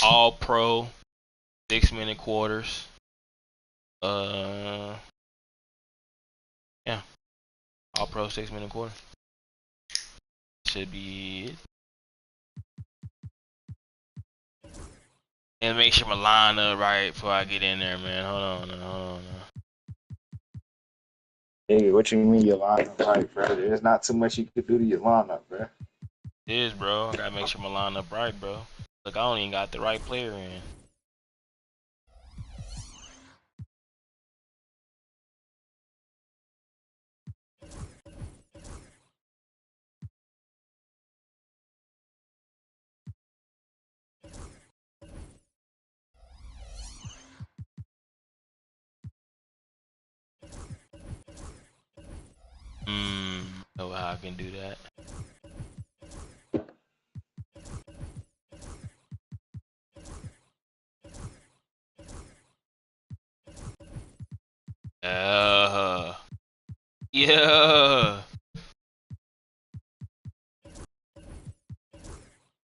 All pro, 6-minute quarters. Yeah. All pro 6-minute quarter. Should be it. And make sure my line up right before I get in there, man. Hold on now. Hey, what you mean your lineup right, bro? There's not too much you could do to your lineup, bro. It is, bro. I gotta make sure my line up right, bro. Look, I don't even got the right player in. Know how I can do that. Yeah.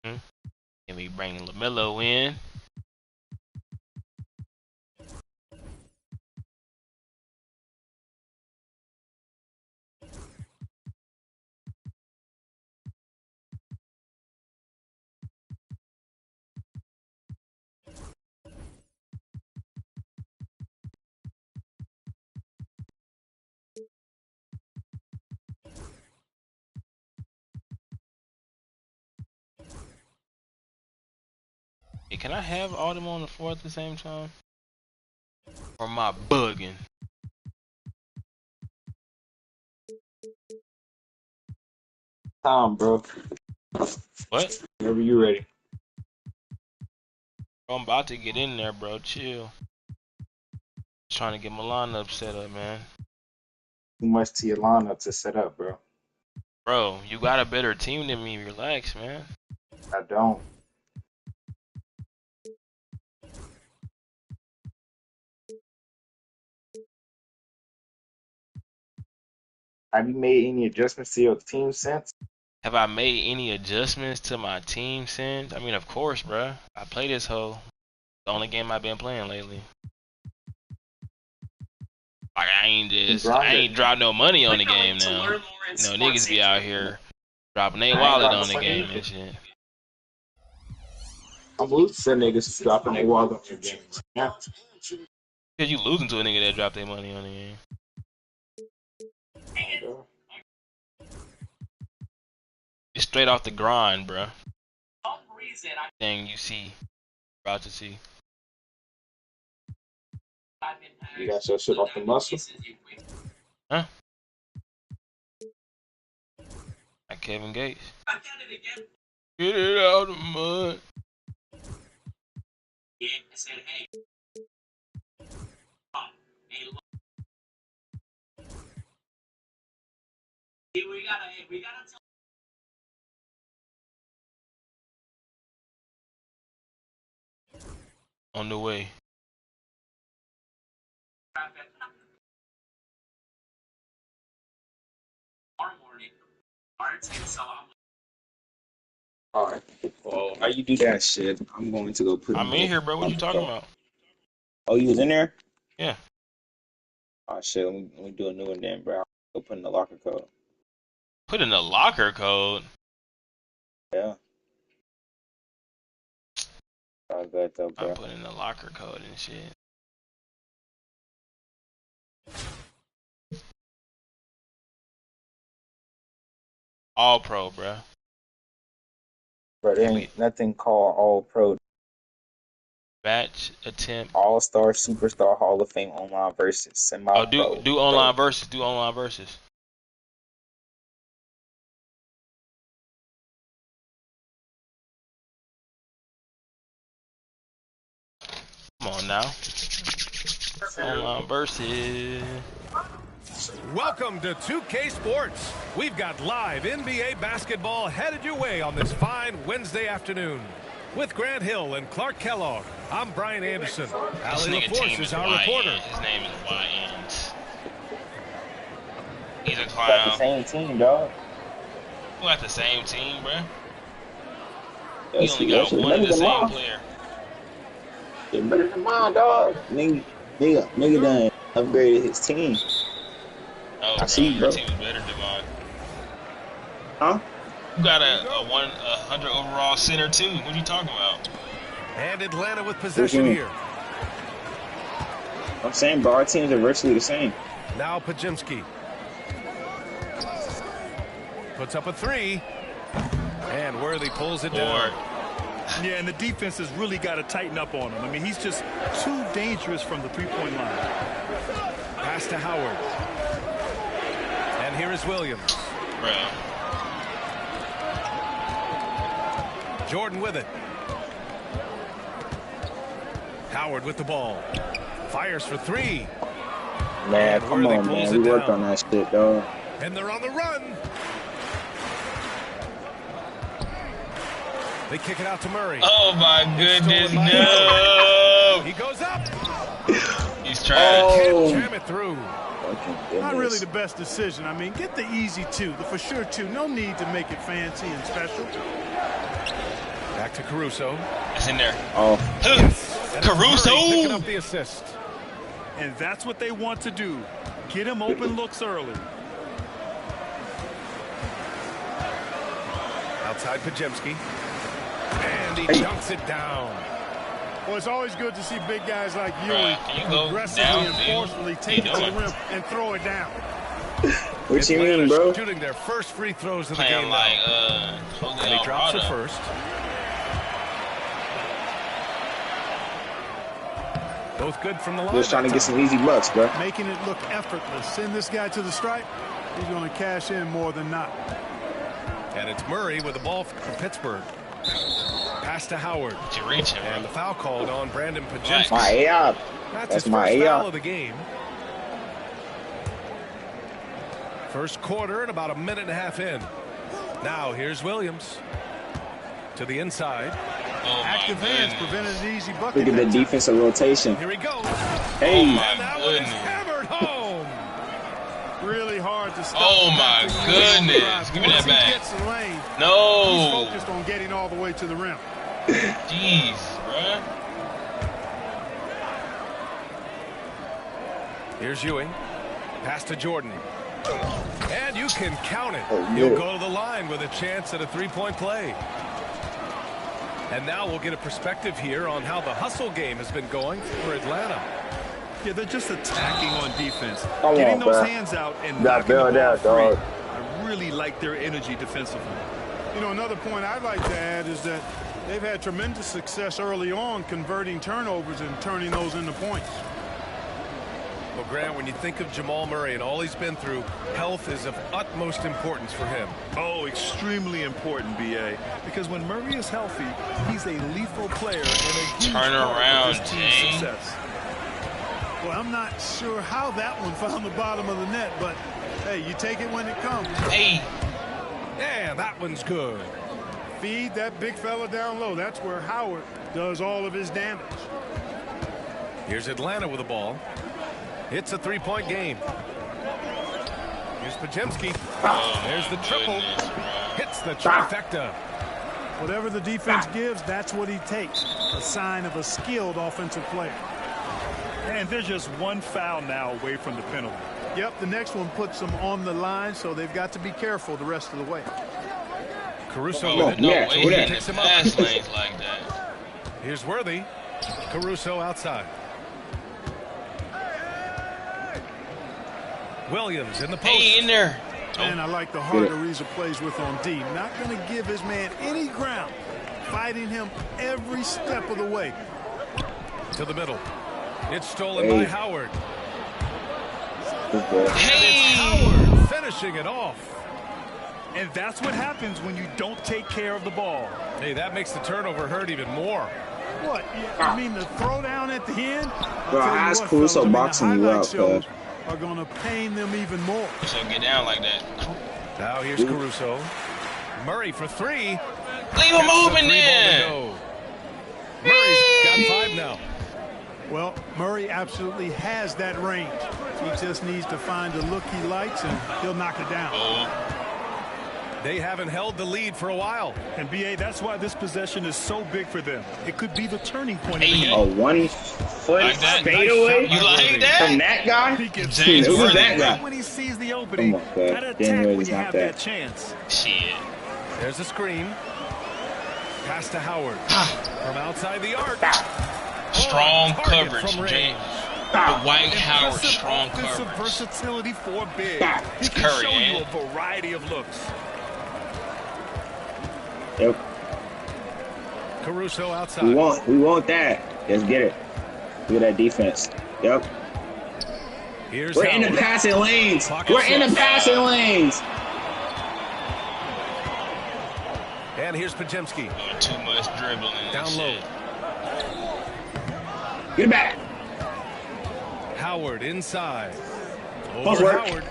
Can we bring LaMelo in? Hey, can I have all them on the floor at the same time? Or am I bugging? Tom, bro. What? Whenever you ready. Bro, I'm about to get in there, bro. Chill. Just trying to get my lineup set up, man. Too much to your lineup to set up, bro. Bro, you got a better team than me. Relax, man. I don't. Have you made any adjustments to your team since? Have I made any adjustments to my team since? I mean, of course, bro. I play this hoe. The only game I've been playing lately. Like I ain't dropped no money on the game now. You know, niggas be out here dropping their wallet on the game and shit. I'm used to niggas dropping their wallet on your games. Yeah. Cause you losing to a nigga that dropped their money on the game. It's straight off the grind, bro. Thing you see, about to see. You got your shit off the muscle? Huh? Like Kevin Gates. Get it out of the mud. On the way. Alright. Well, how you do that shit? I'm going to go put I'm in here, bro. What you talking about? Oh, you was in there? Yeah. Oh shit, let me do a new one then, bro. Go put in the locker code. Put in the locker code. Yeah. All good though, bro. I put in the locker code and shit. All pro, bro. Bro, there ain't nothing called all pro. Batch attempt. All star, superstar, Hall of Fame, online versus semi pro. Oh, do online versus. Do online versus. Come on now. Online versus. Welcome to 2K Sports. We've got live NBA basketball headed your way on this fine Wednesday afternoon. With Grant Hill and Clark Kellogg, I'm Brian Anderson. Allie LaForce is our reporter. His name is YNs. He's a clown. Got the same team, dog. We got the same team, bro. We only got one of the same player. They're better than mine, dog. Nigga done upgraded his team. Oh, I bro, see, your bro. team is better than mine. Huh? You got a 100 overall center too. What are you talking about? And Atlanta with possession here. I'm saying, bro, our teams are virtually the same. Now Pajemski puts up a three, and Worthy pulls it down. Yeah, and the defense has really got to tighten up on him. I mean, he's just too dangerous from the three-point line. Pass to Howard. And here is Williams. Bro. Jordan with it. Howard with the ball. Fires for three. Man, come on, man. We worked on that shit, dog. And they're on the run. They kick it out to Murray. Oh my goodness, no! He goes up. He's trying Can't Oh, jam it through. Not really the best decision. I mean, get the easy two, the for sure two. No need to make it fancy and special. Back to Caruso. It's in there. Oh, And Caruso! Murray picking up the assist. And that's what they want to do. Get him open looks early. Outside Pajemski. And he dunks it down. Well, it's always good to see big guys like you You go aggressively down, and dude. forcefully take it to the rim and throw it down. what you mean, bro? Shooting their first free throws of the Playing game like, now. Jose And he drops it Alvarado. first. Both good from the line. Just trying to that get time. some easy bucks, bro. Making it look effortless. Send this guy to the stripe. He's going to cash in more than not. And it's Murray with the ball for Pittsburgh. Pass to Howard. You reach him, And the bro. foul called on Brandon Pajemski. My AI. That's That's his my first AI. foul of the game. First quarter and about a minute and a half in. Now here's Williams. To the inside. Oh my Active hands goodness. prevented an easy bucket. Look at the defensive rotation. Here he goes. Hey, Oh my And that one is goodness. hammered home. Really hard to stop. Oh the my back. goodness. Give me Once that back. he gets the lane, he's No. focused on getting all the way to the rim. Jeez, bro. Here's Ewing. Pass to Jordan. And you can count it. Oh, He'll yeah. go to the line with a chance at a three-point play. And now we'll get a perspective here on how the hustle game has been going for Atlanta. Yeah, they're just attacking on defense. Come Getting on, those bro. hands out and Got knocking the bailed ball out, free. dog. I really like their energy defensively. You know, another point I'd like to add is that they've had tremendous success early on converting turnovers and turning those into points. Well, Grant, when you think of Jamal Murray and all he's been through, health is of utmost importance for him. Oh, extremely important, B.A. Because when Murray is healthy, he's a lethal player and a huge Turn part around, of his team's Jane. success. Well, I'm not sure how that one found the bottom of the net, but hey, you take it when it comes. Hey. Yeah, that one's good. Feed that big fella down low. That's where Howard does all of his damage. Here's Atlanta with the ball. It's a three-point game. Here's Pajemski. Oh, There's the triple. goodness, bro. Hits the trifecta. Whatever the defense gives, that's what he takes. A sign of a skilled offensive player. And they're just one foul now away from the penalty. Yep, the next one puts them on the line, so they've got to be careful the rest of the way. Caruso Oh, with it. no yeah, way who he that? Picks in him the up. fast lanes like that. Here's Worthy. Caruso outside. Williams in the post. Hey, in there. And I like the heart Ariza plays with on D. Not going to give his man any ground. Fighting him every step of the way. To the middle. It's stolen Hey. by Howard. Hey. Howard finishing it off. And that's what happens when you don't take care of the ball. Hey, that makes the turnover hurt even more. What? I mean, the throwdown at the end? Bro, how's Caruso boxing you out, shows cuz? are going to pain them even more. So get down like that. Now here's Caruso. Murray for three. Leave him moving there. then. Murray's got five now. Well, Murray absolutely has that range. He just needs to find a look he likes, and he'll knock it down. Oh, They haven't held the lead for a while. And BA, that's why this possession is so big for them. It could be the turning point of the game. A 1 foot Like that? fadeaway You like that? from that guy? He gets James Who was Worthy. that guy? when he sees the opening. Oh my God. Gotta James attack when Worthy's you not have that. that chance. Shit. There's a screen. Pass to Howard. From outside the arc. Strong Target coverage, from range. James. The White Howard, Impressive strong offensive coverage. versatility for big. He can Curry, show you ain't a it? variety of looks. Yep. Caruso outside. We want that. Let's get it. Look at that defense. Yep. Here's We're in the Howard. passing lanes. Pocket We're in the six. passing lanes. And here's Pajemski. Doing too much dribbling and Down shit. low. Get it back. Howard inside. Post Over work. Howard.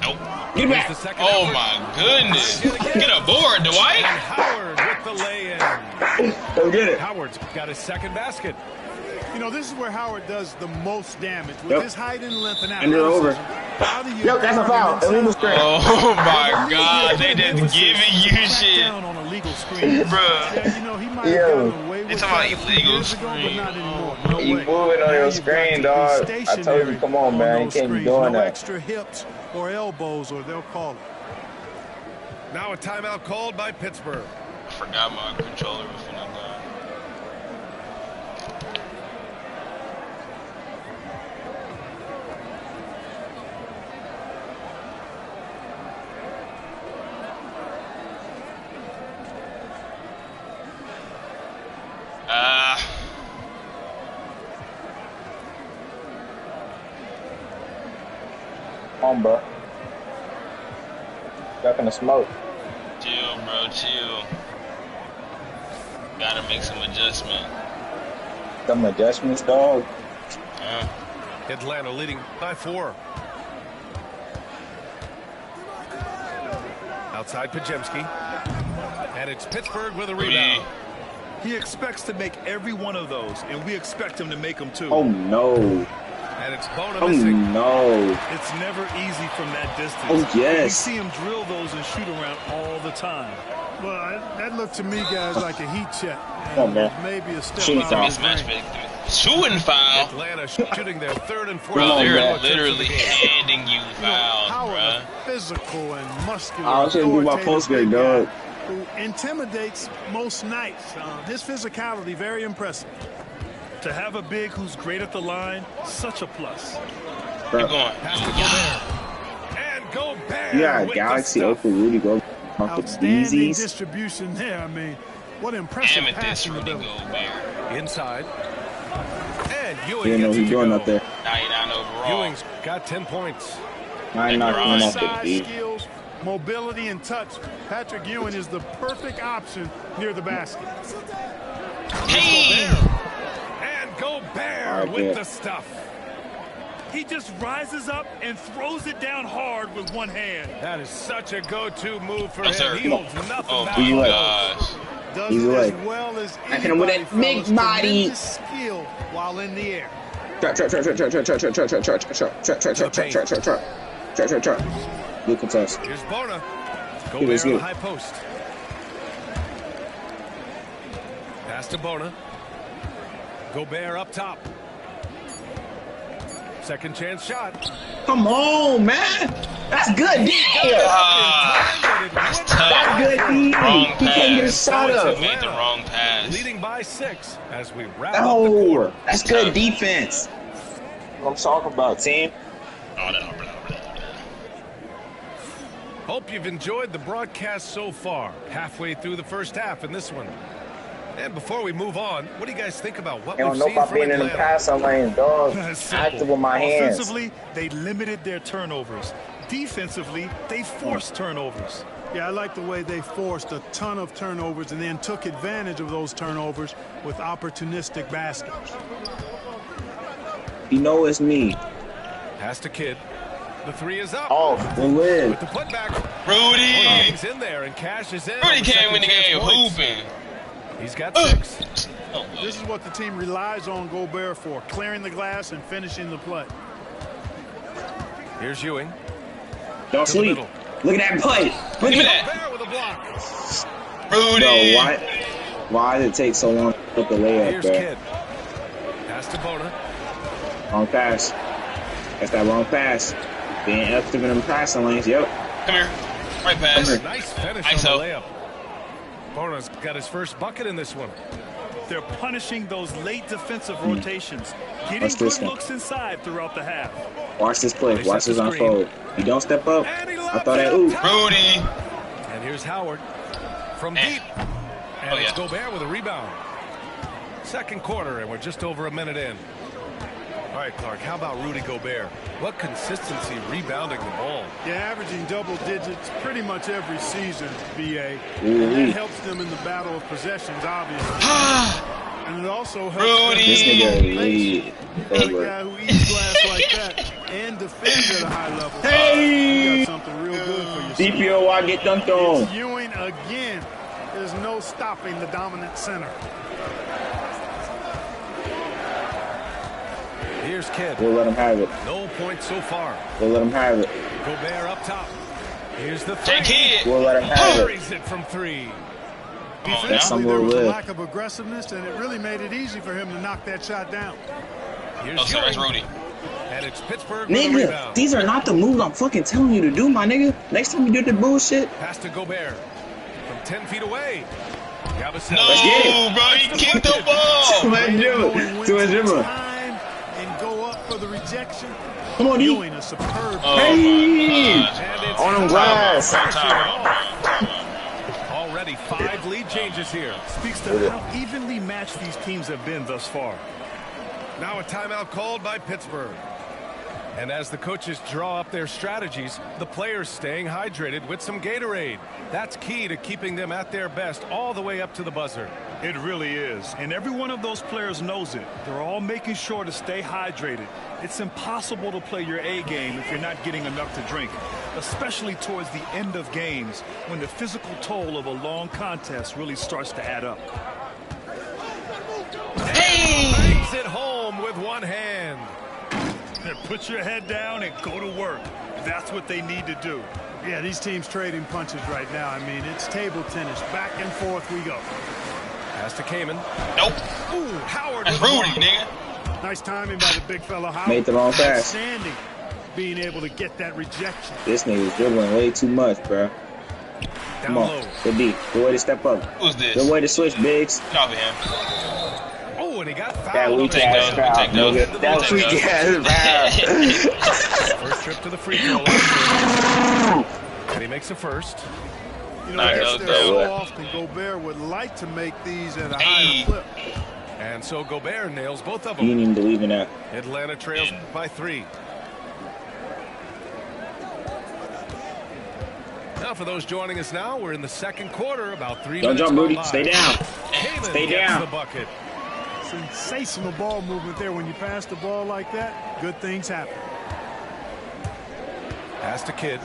Nope. Get it Here's the back. second Oh effort. my goodness. Get aboard, And Dwight. Howard with the lay-in. Go get it. Howard's got his second basket. You know, this is where Howard does the most damage. With Yep. his height and length and Under athleticism. over. How do you Yep, that's a guard foul. him inside? Illegal screen. Oh my God. They just Emphasis giving you crack shit. down on illegal screens. Bruh. Yeah, you know, he might have Yo. gotten away They with talking about that a few illegal years ago, but screen. not anymore. No You way. moving on Now your you've got screen, to be dog. I told you, stationary come on, man. You those can't be screens. doing no that. extra hips or elbows, or they'll call it. Now a timeout called by Pittsburgh. I forgot my controller was finna die. Come on, bro. Duck in the smoke. Chill, bro, chill. Gotta make some adjustment. Some adjustments, dog. Atlanta leading by 4. Outside Pajemski. And it's Pittsburgh with a rebound. He expects to make every one of those, and we expect him to make them too. Oh no. And it's Bona Oh missing. no. It's never easy from that distance. Oh, yes. We see him drill those and shoot around all the time. Well, that looked to me, guys, like a heat check. Come on, man. Maybe a step Shooting out foul. of Mismatch, range. shooting foul. Atlanta shooting their third and fourth. Bro, on, they're man. literally handing you fouls, Howard, bro. a physical and muscular, I shouldn't do my authoritative post game, big guy dog. who intimidates most nights. His physicality, very impressive. To have a big who's great at the line, such a plus. Keep going. Pass to Gobert. And Gobert Yeah, with the Galaxy stuff. open Rudy go Outstanding Yeezys. distribution there. I mean, what impressive Amethyst passing Rudy ability. Gobert. Inside. And Ewing Didn't know gets he it to doing go. up there. 99 overall. Ewing's got 10 points. I knocked one off the Size, beat. skills, mobility, and touch. Patrick Ewing is the perfect option near the basket. Hey! And Gobert All right, with good. the stuff. He just rises up and throws it down hard with one hand. That is such a go-to move for Yes, him. sir. He holds nothing Oh back. Easy my way. gosh. Does Easy it way. as well as I hit him with anybody, that big fellas. body. Tremendous skill while in the air. Good contest. Here's Bona. Good, Gobert it's on the good. high post. Pass to Bona. Gobert up top. Second chance shot. Come on, man. That's good. Ah, that's That's tough. good. Wrong He can't get a pass. shot up. He made the wrong pass. Leading by 6 as we wrap up the No, quarter. that's good defense. What I'm talking about, team. Oh, no. Hope you've enjoyed the broadcast so far. Halfway through the first half in this one. And before we move on, what do you guys think about what They don't we've know seen about from being in the Atlanta? passing lane, dog. Active with my hands. Offensively, they limited their turnovers. Defensively, they forced turnovers. Yeah, I like the way they forced a ton of turnovers and then took advantage of those turnovers with opportunistic baskets. You know it's me. Pass to Kidd. The three is up. Oh, We win. With the putback. Rudy! Hangs in there and cashes in. Rudy on came in the second game chance points. hooping. He's got 6. Oh, This is what the team relies on Gobert for, clearing the glass and finishing the play. Here's Ewing. Don't To the sleep. middle. Look at that play. Give me that. Gobert with a block. Rudy. Bro, why did it take so long to put the layup, Here's bro? Kidd. Pass to Bona. Wrong pass. That's that wrong pass. Being active in the passing lanes. Yep. Come here. Right pass. Come here. Nice finish ISO. on the layup. Bona's got his first bucket in this one. They're punishing those late defensive rotations, getting Watch this good one. looks inside throughout the half. Watch this play. They Watch set this the screen. unfold. You don't step up. And he I lobs thought it that. up Ooh. top. Rudy. And here's Howard from deep. And Oh, it's yeah. Gobert with a rebound. Second quarter, and we're just over a minute in. All right, Clark, how about Rudy Gobert? What consistency rebounding the ball. Yeah, averaging double digits pretty much every season, BA. Ooh. And that helps them in the battle of possessions, obviously. And it also helps Rudy. This them nigga pace. lead A over. guy who eats glass like that and defends at a high level. Hey! You got something real good for yourself. DPOY get dunked on. It's Ewing again. There's no stopping the dominant center. Here's Kidd. We'll let him have it. No points so far. We'll let him have it. Gobert up top. Here's the Take three. it. We'll let him have it. Buries it from three. Come on now. That's some Defensively, there little was a live. lack of aggressiveness, and it really made it easy for him to knock that shot down. Here's Oh, sorry, that's Ewing. Rudy. And it's Pittsburgh with a Nigga, rebound. these are not the moves I'm fucking telling you to do, my nigga. Next time you do the bullshit, Pass to Gobert from 10 feet away. Yabusele. No, get bro, he kicked the too ball. much dribble. Too much dribble. Time and go up for the rejection. Come on, D. Ewing, a superb. Oh, Hey! my gosh. And it's On them glass. already 5 lead changes here. Speaks to how evenly matched these teams have been thus far. Now a timeout called by Pittsburgh. And as the coaches draw up their strategies, the players staying hydrated with some Gatorade. That's key to keeping them at their best all the way up to the buzzer. It really is. And every one of those players knows it. They're all making sure to stay hydrated. It's impossible to play your A game if you're not getting enough to drink, especially towards the end of games when the physical toll of a long contest really starts to add up. Takes it home with one hand. Put your head down and go to work. That's what they need to do. Yeah, these teams trading punches right now. I mean, it's table tennis. Back and forth we go. Pass to Kamen. Nope. Ooh, Howard That's with the Rudy, block. nigga. Nice timing by the big fella Howard. Made the wrong pass. Outstanding. Being able to get that rejection. This nigga's dribbling way too much, bro. Come Down on, low. good D. Good way to step up. Who's this? Good way to switch, bigs. Get off of him. Oh, and he got That fouled. weak take ass those, we'll foul, take those. nigga. That We'll take weak those. ass First trip to the free throw line. And he makes a first. You know, Nice. that's That there was so good. often Gobert would like to make these at a Hey. higher clip. And so Gobert nails both of You them. didn't even believe in that. Atlanta trails by 3. Now for those joining us now, we're in the second quarter, about 3 Don't minutes jump, Rudy. gone by. Stay down. Kamen Stay gets down. the bucket. Sensational ball movement there. When you pass the ball like that, good things happen. Pass to Kidd.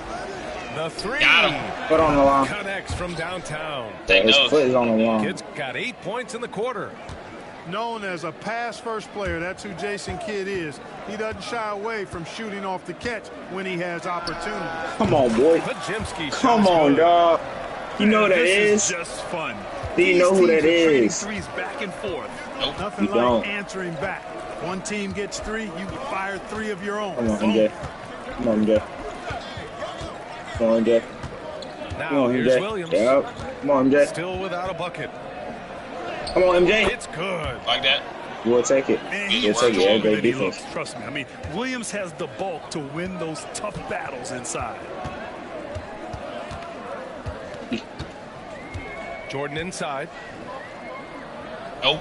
The 3. Got him. Foot on the line. Connects from downtown. Take His those. foot is on the line. Kidd's got 8 points in the quarter. Known as a pass-first player, that's who Jason Kidd is. He doesn't shy away from shooting off the catch when he has opportunity. Come on, boy. Pajemski Come shot's on, good. dog. You know who that This is? just fun. Do you know who that These teams are trading is? threes back and forth. Nothing You like don't. answering back. One team gets 3, you fire 3 of your own. Come on, Boom. MJ. Come on, MJ. Come on, MJ. Now Come on, here's MJ. Williams. Yep. Come on, MJ. Still without a bucket. Come on, MJ. It's good. Like that. We'll take it. And We'll he's take it. stronger Great than he defense. looks. Trust me. I mean, Williams has the bulk to win those tough battles inside. Jordan inside. Nope.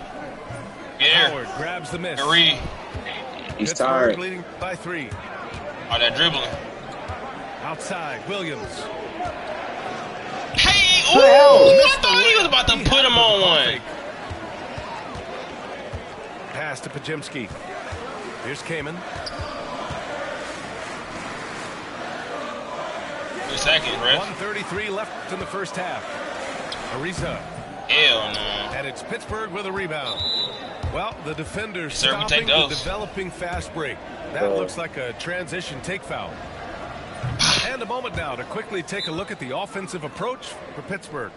Yeah. Howard grabs the miss. Three. He's Pittsburgh tired. leading by 3. Oh, that dribbling. Outside, Williams. Hey, the hell? ooh! I thought he was about to put him on one. Pass to Pajemski. Here's Kamen. 2 seconds, ref. 1:33 left in the first half. Ariza. Hell no. And it's Pittsburgh with a rebound. Well, the defender Sir, we stopping take the those. developing fast break. That looks like a transition take foul. And a moment now to quickly take a look at the offensive approach for Pittsburgh.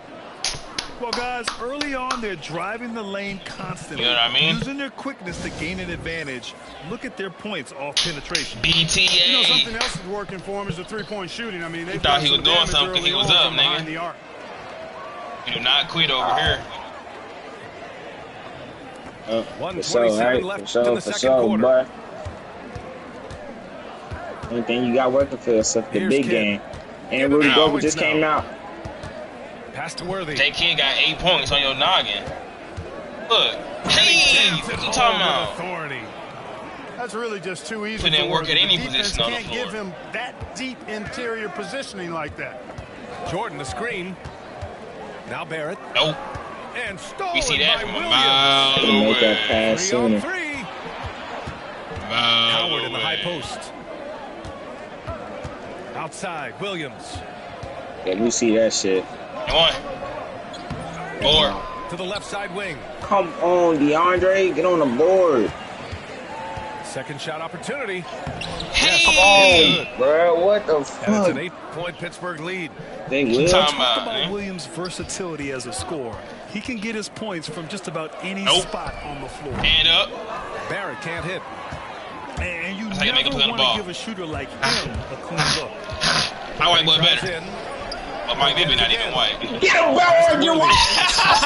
Well, guys, early on, they're driving the lane constantly. You know what I mean? Using their quickness to gain an advantage. Look at their points off penetration. BTA. You know, something else is working for him is the three-point shooting. I mean, they thought he was doing something. He was up, nigga. The arc. You do not quit over here. 1:27 left in the second quarter. Boy. Only thing you got working for yourself the big game. And Rudy Gobert just came out. Pass to Worthy. That kid got 8 points on your noggin. Look. Hey, what you talking about? Authority. That's really just too easy. Couldn't for work at Worthy. any The defense position on the can't floor. give him that deep interior positioning like that. Jordan the screen. Now Barrett. Nope. And stolen We see that by from a Williams. mile They make that away. pass 3 on sooner. 3. Mile Howard in the high away. post. Outside, Williams. Yeah, we see that shit. And 1. 4. To the left side wing. Come on, DeAndre, get on the board. Second shot opportunity. Hey! Bro, what the And it's fuck? an 8-point Pittsburgh lead. They What you will. talking Talk about, about man? Williams' versatility as a scorer. He can get his points from just about any Nope. spot on the floor. Hand up. Barrett can't hit. And you That's how you make a never play on the want ball. to give a shooter like him a clean look. I white boy Drives better. in. But Mike Bibby not even white. Get him, bro! You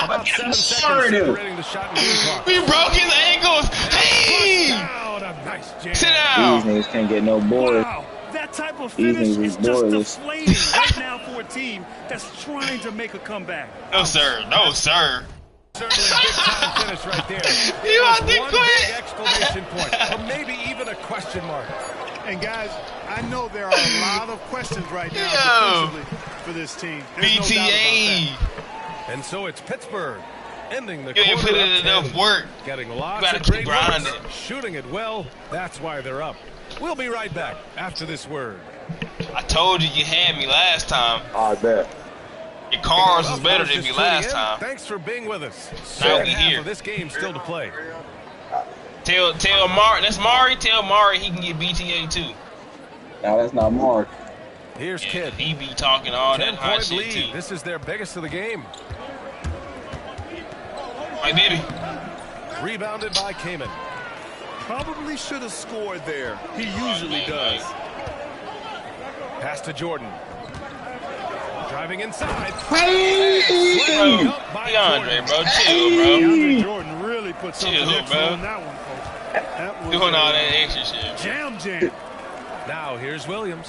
About 7 seconds separating the shot and game clock. We broke his ankles. Hey! Out, a nice jam. Sit These down. niggas can't get no board. Wow, that type of These finish niggas is is just borderless. deflating right now for a team that's trying to make a comeback. No, sir. No, sir. Certainly a big-time finish right there. You It was out to one quit? big exclamation point, or maybe even a question mark. And guys, I know there are a lot of questions right now Yo. defensively for this team. There's no doubt about BTA. that. And so it's Pittsburgh ending the You ain't quarter put up in enough 10. work. Getting lots gotta of keep great grinding. looks, shooting it well. That's why they're up. We'll be right back after this word. I told you you had me last time. I bet. Your cars was Well, better those than just me tuning last in, time. Thanks for being with us. Now Second we half here. of this game still to play. Tell Mari. That's Mari. Tell Mari he can get BTA too. Now that's not Mark. Here's Yeah, Kidd. he be talking all that hot 10-point shit lead. too. This is their biggest of the game. Mike Bibby. Rebounded by Kamen. Probably should have scored there. He usually does. Pass to Jordan. Driving inside. Bro, Slam dunk by DeAndre, Jordan. bro, chill, bro. DeAndre Jordan really put something Chill, extra bro. on that one, folks. That was Doing all a that extra shit. jam. Now here's Williams.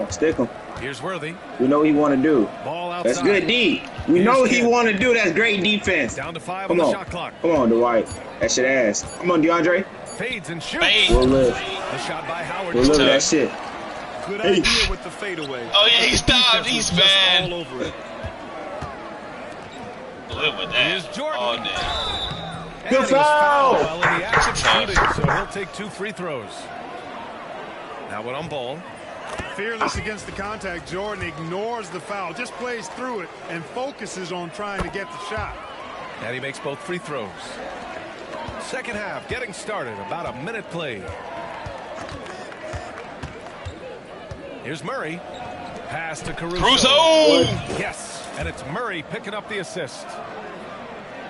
Stick him. Here's Worthy. We know what he want to do. Ball outside. That's good D. We know what he want to do. That's great defense. Down to 5 Come on on. the shot clock. Come on, Dwight. That shit ass. Come on, DeAndre. Fades and shoots. Fade. We'll live. The shot by Howard. We'll live with that shit. Good Hey. idea with the fadeaway. Oh yeah, he stopped. Defense He's was just all bad. over it. Live with Here's that Jordan. all day. And Good he was fouled foul. while in the act of shooting, so he'll take 2 free throws. Now one on ball. Fearless against the contact. Jordan ignores the foul, just plays through it, and focuses on trying to get the shot. And he makes both free throws. Second half getting started. About a minute played. Here's Murray. Pass to Caruso. Caruso. Yes, and it's Murray picking up the assist.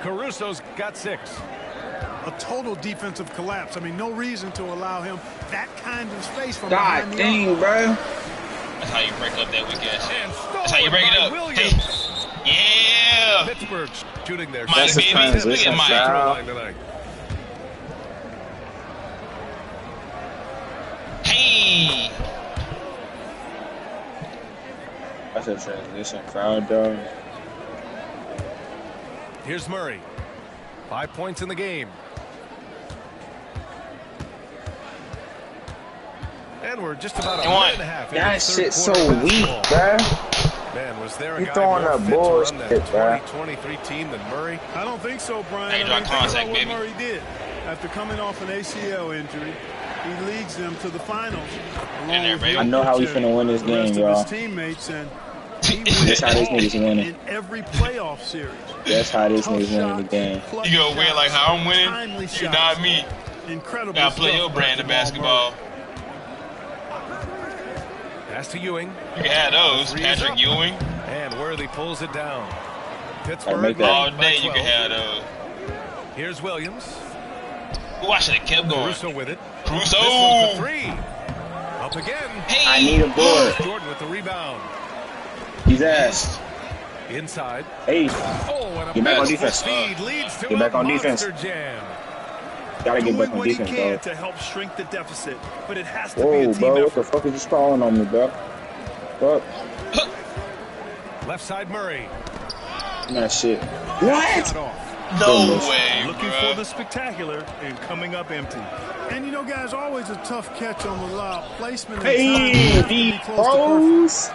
Caruso's got 6. A total defensive collapse. I mean, no reason to allow him that kind of space from God behind the arc. dang, bro. That's how you break up that weak ass shit. And That's how you break it stolen up. by Williams. Yeah. Pittsburgh shooting their Mike That's a Bibby. Look transition at Mike. foul. line tonight. Hey. That's a transition foul, dog. Here's Murray. 5 points in the game. And we're just about a Come on. minute and a half. into That the third shit's so quarter of weak, basketball. bro. Man, was there a You guy throwing more up fit to run bullshit, that bro. 2023 team than Murray? I don't think so, Brian. Hey, I draw mean, think about contact, what baby. Murray did. After coming off an ACL injury, he leads them to the finals. In there, with baby. I know how we Jokic finna win this and the rest game, of y'all. his teammates, and That's how this nigga's winning. in every playoff series. That's how this Tough nigga's winning the shots, game. clutch You gonna win like how I'm winning? timely You're shots. not me. Incredible Gotta play stuff your brand of by Jamal basketball. Murray. Pass to Ewing. You can have those. Patrick Ewing. And Worthy pulls it down. I Pittsburgh make that. All day you can have those. Here's Williams. Ooh, I should have kept going. Caruso with it. Crusoe. This one's a three. Up again. Hey. I need a board. Jordan with the rebound. He's ass. Inside. Hey, Oh, and a get back on pass defense. speed leads to Get back a on defense. monster jam. Gotta get Doing back on what he defense, can bro. to help shrink the deficit, but it has to be a Whoa, team bro, what effort. the fuck is this calling on me, bro? Fuck. Left side Murray. That shit. Shot What? off. No way, Looking bro. for the spectacular and coming up empty. And you know, guys, always a tough catch on the lob. Placement and Hey, timing have to be the close to perfect. pros.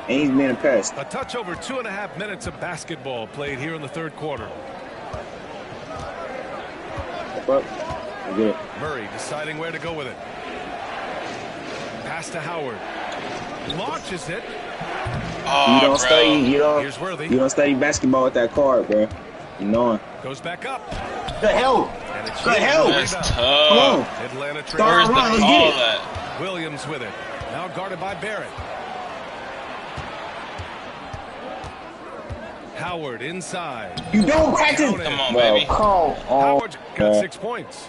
And he's being a pest. A touch over 2.5 minutes of basketball played here in the third quarter. Fuck. I get it. Murray deciding where to go with it. Pass to Howard. Launches it. Oh, You don't bro. study. Here's Worthy. You don't study basketball with that card, bro. You know it. Goes back up. The hell? And it's Good hell. That's Rebound. tough. Come on. Atlanta Start Where's trails. the run, let's call get it. at? Williams with it. Now guarded by Barrett. Howard inside. You don't practice. Come on, Bro, baby. come on. Howard's got bro. 6 points.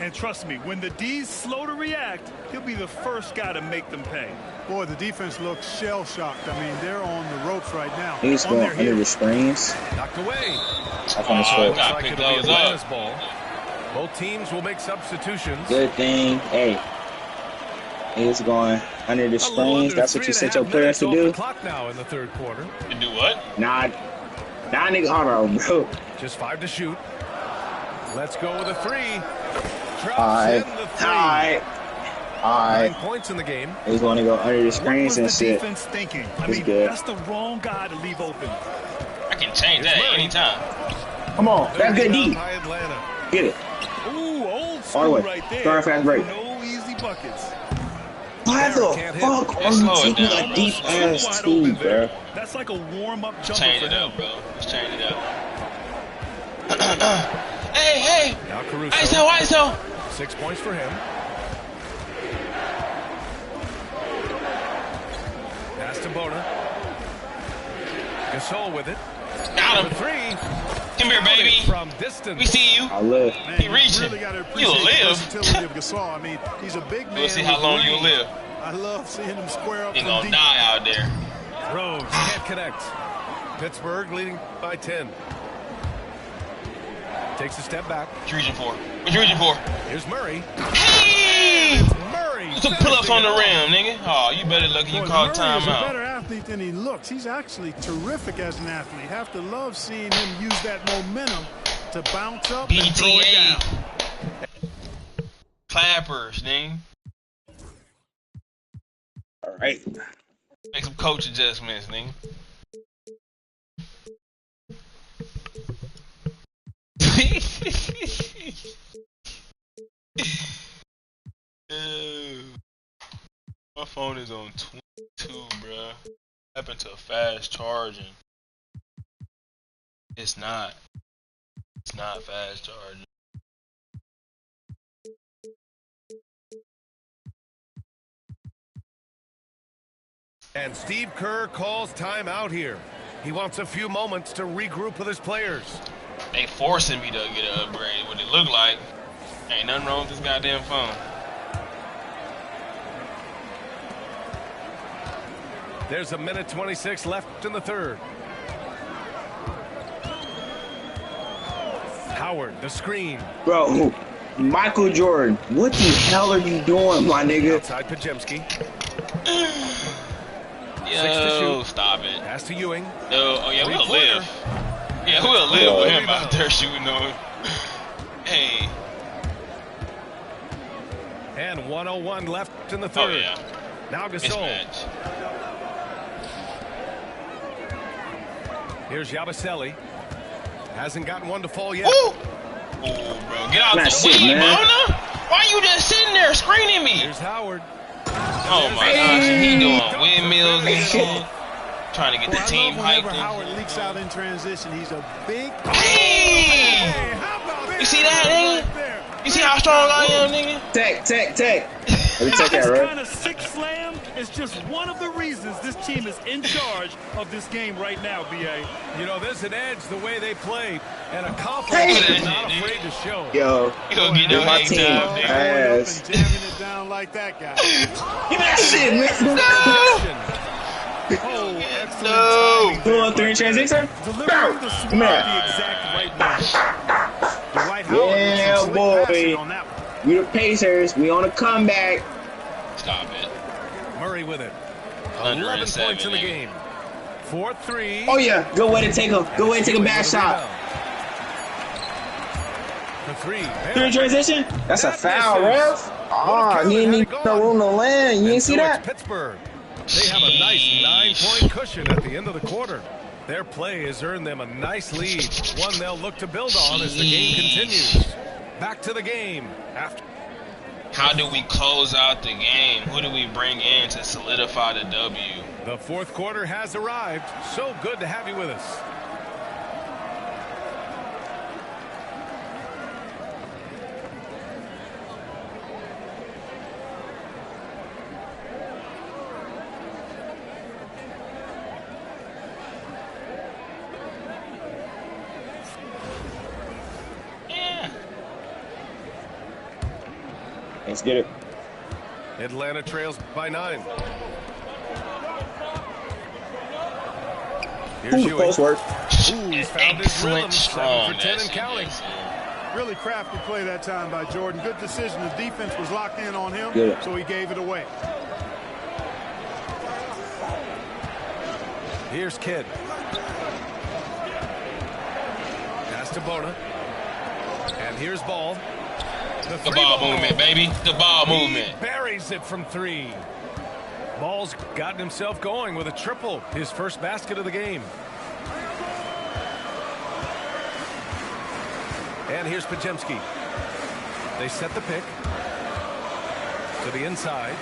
And trust me, when the D's slow to react, he'll be the first guy to make them pay. Boy, the defense looks shell-shocked. I mean, they're on the ropes right now. He's on going their under the heels. screens. Knocked away. Up on the Oh, foot. gotta Looks like pick it'll be those Atlanta's up. ball. Both teams will make substitutions. Good thing. Hey. He's going under the A little screens. under That's what you 3.5 set your players to minutes off do. the clock now in the third quarter. You do what? Nah, nigga, hold on, bro. Just 5 to shoot. Let's go with a three. Drops Alright. in the three. Alright. 9 Alright. points in the game. He's going to go under the What screens was and the shit. defense thinking? I It's mean, good. that's the wrong guy to leave open. I can change that Here's at Murray. any time. Come on. That's good Rebound D. by Atlanta. Get it. Ooh, old All the school way. right there. Start a fast break. No easy buckets. Why the Can't hit. fuck Yeah, are slow you it taking down, a bro. deep Slow Too ass wide two, open bro? there. That's like a warm-up Let's jumper change for it him. up, bro. Let's change it up. Hey, Now Caruso. ISO. 6 points for him. Pass to Bona. Gasol with it. Got The him. three. Come here, baby. From distance. We see you. I live. Man, He you reaching. really got to You'll appreciate the live. versatility of Gasol. I mean, he's a big man. We'll see how with long range. you'll live. I love seeing him square up He from gonna deep. die out there. Throws. Can't connect. Pittsburgh leading by 10. Takes a step back. What you reaching for? What you reaching for? Here's Murray. Hey! Murray. Some pull-ups on the finishing it rim, nigga. Oh, you better lucky you Boy, called Murray is a timeout. better athlete than he looks. He's actually terrific as an athlete. Have to love seeing him use that momentum to bounce up and throw it BTA. down. Clappers, nigga. All right. Make some coach adjustments, nigga. My phone is on 22, bruh. Happened to fast charging. It's not. It's not fast charging. And Steve Kerr calls timeout here. He wants a few moments to regroup with his players. They forcing me to get an upgrade. What it look like? Ain't nothing wrong with this goddamn phone. There's a minute 26 left in the third. Howard, the screen. Bro, Michael Jordan, what the hell are you doing, my nigga? Outside Pajemski. Yo, stop it. Pass to Ewing. No, oh yeah, we'll Three-pointer. live. Yeah, we'll live with him Rebound. out there shooting on. Hey. And 1:01 left in the Oh third. yeah. Now Gasol. Mismatch. Here's Yabusele. Hasn't gotten one to fall yet. Woo! Oh, bro, get out That's the it, way, man. Mona. Why you just sitting there screening me? Here's Howard. Oh my gosh, he doing windmills and shit. Trying to get Boy, the I team love whenever hyped. Howard leaks out in transition. He's a big. Hey! Hey, how about You see that, nigga? right there? You see how strong I am, nigga? Tech. Let's take that, This right? kind of sick slam is just one of the reasons this team is in charge of this game right now, BA. You know, there's an edge the way they play, and a confidence Hey! they're not afraid to show. Yo, You gonna get your my hang team. down, nigga. Ass. And jamming it down like that guy. Give me that shit, man. Oh, excellent No. timing Go there on by 3 in Bear. transition. Delivering the swing Come here. at the exact right moment. Dwight Howard with Yeah, some slick passing boy. on that one. We the Pacers. We on a comeback. Stop it. Murray with it. 11 107, points in the nigga. game. 4-3. Oh yeah, good way to take a bad shot. The three. 3 in transition. That's a That foul, misses. ref. Oh, he didn't need no room to land. You And ain't see so it's that? Pittsburgh. They have a nice 9-point cushion at the end of the quarter. Their play has earned them a nice lead, one they'll look to build on as the game continues. Back to the game. How do we close out the game? Who do we bring in to solidify the W? The fourth quarter has arrived. So good to have you with us. Yeah. Let's get it. Atlanta trails by 9. Here's Ooh, Ewing. close work. Ooh, he's found his rhythm. Excellent 7 strong. for 10 and counting. Really crafty play that time by Jordan. Good decision. The defense was locked in on him, Good. so he gave it away. Here's Kidd. Pass to Bona. And here's Ball. The three ball movement, baby. The ball He movement. buries it from 3. Ball's gotten himself going with a triple. His first basket of the game. And here's Pajemski. They set the pick. To the inside.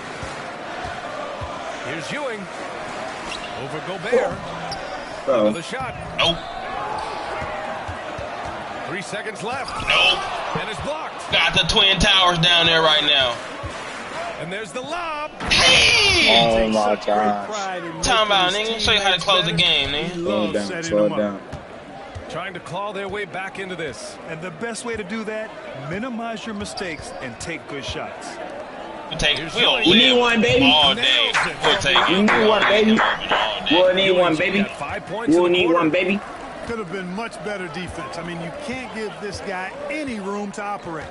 Here's Ewing. Over Gobert. Uh-oh. Another shot. Nope. 3 seconds left. Nope. And it's blocked. Got the Twin Towers down there right now. And there's the lob. Oh my Great gosh. pride in Time making out, his nigga. Show you how to teammates close the better. game, He nigga. Slow it loves down. setting Slow them it up. down. Trying to claw their way back into this. And the best way to do that, minimize your mistakes and take good shots. We take. We don't You need live one, baby. all day. We'll take it. You need one, baby. We'll need one, baby. Got 5 points We'll in the need quarter. one, baby. Could have been much better defense. I mean, you can't give this guy any room to operate.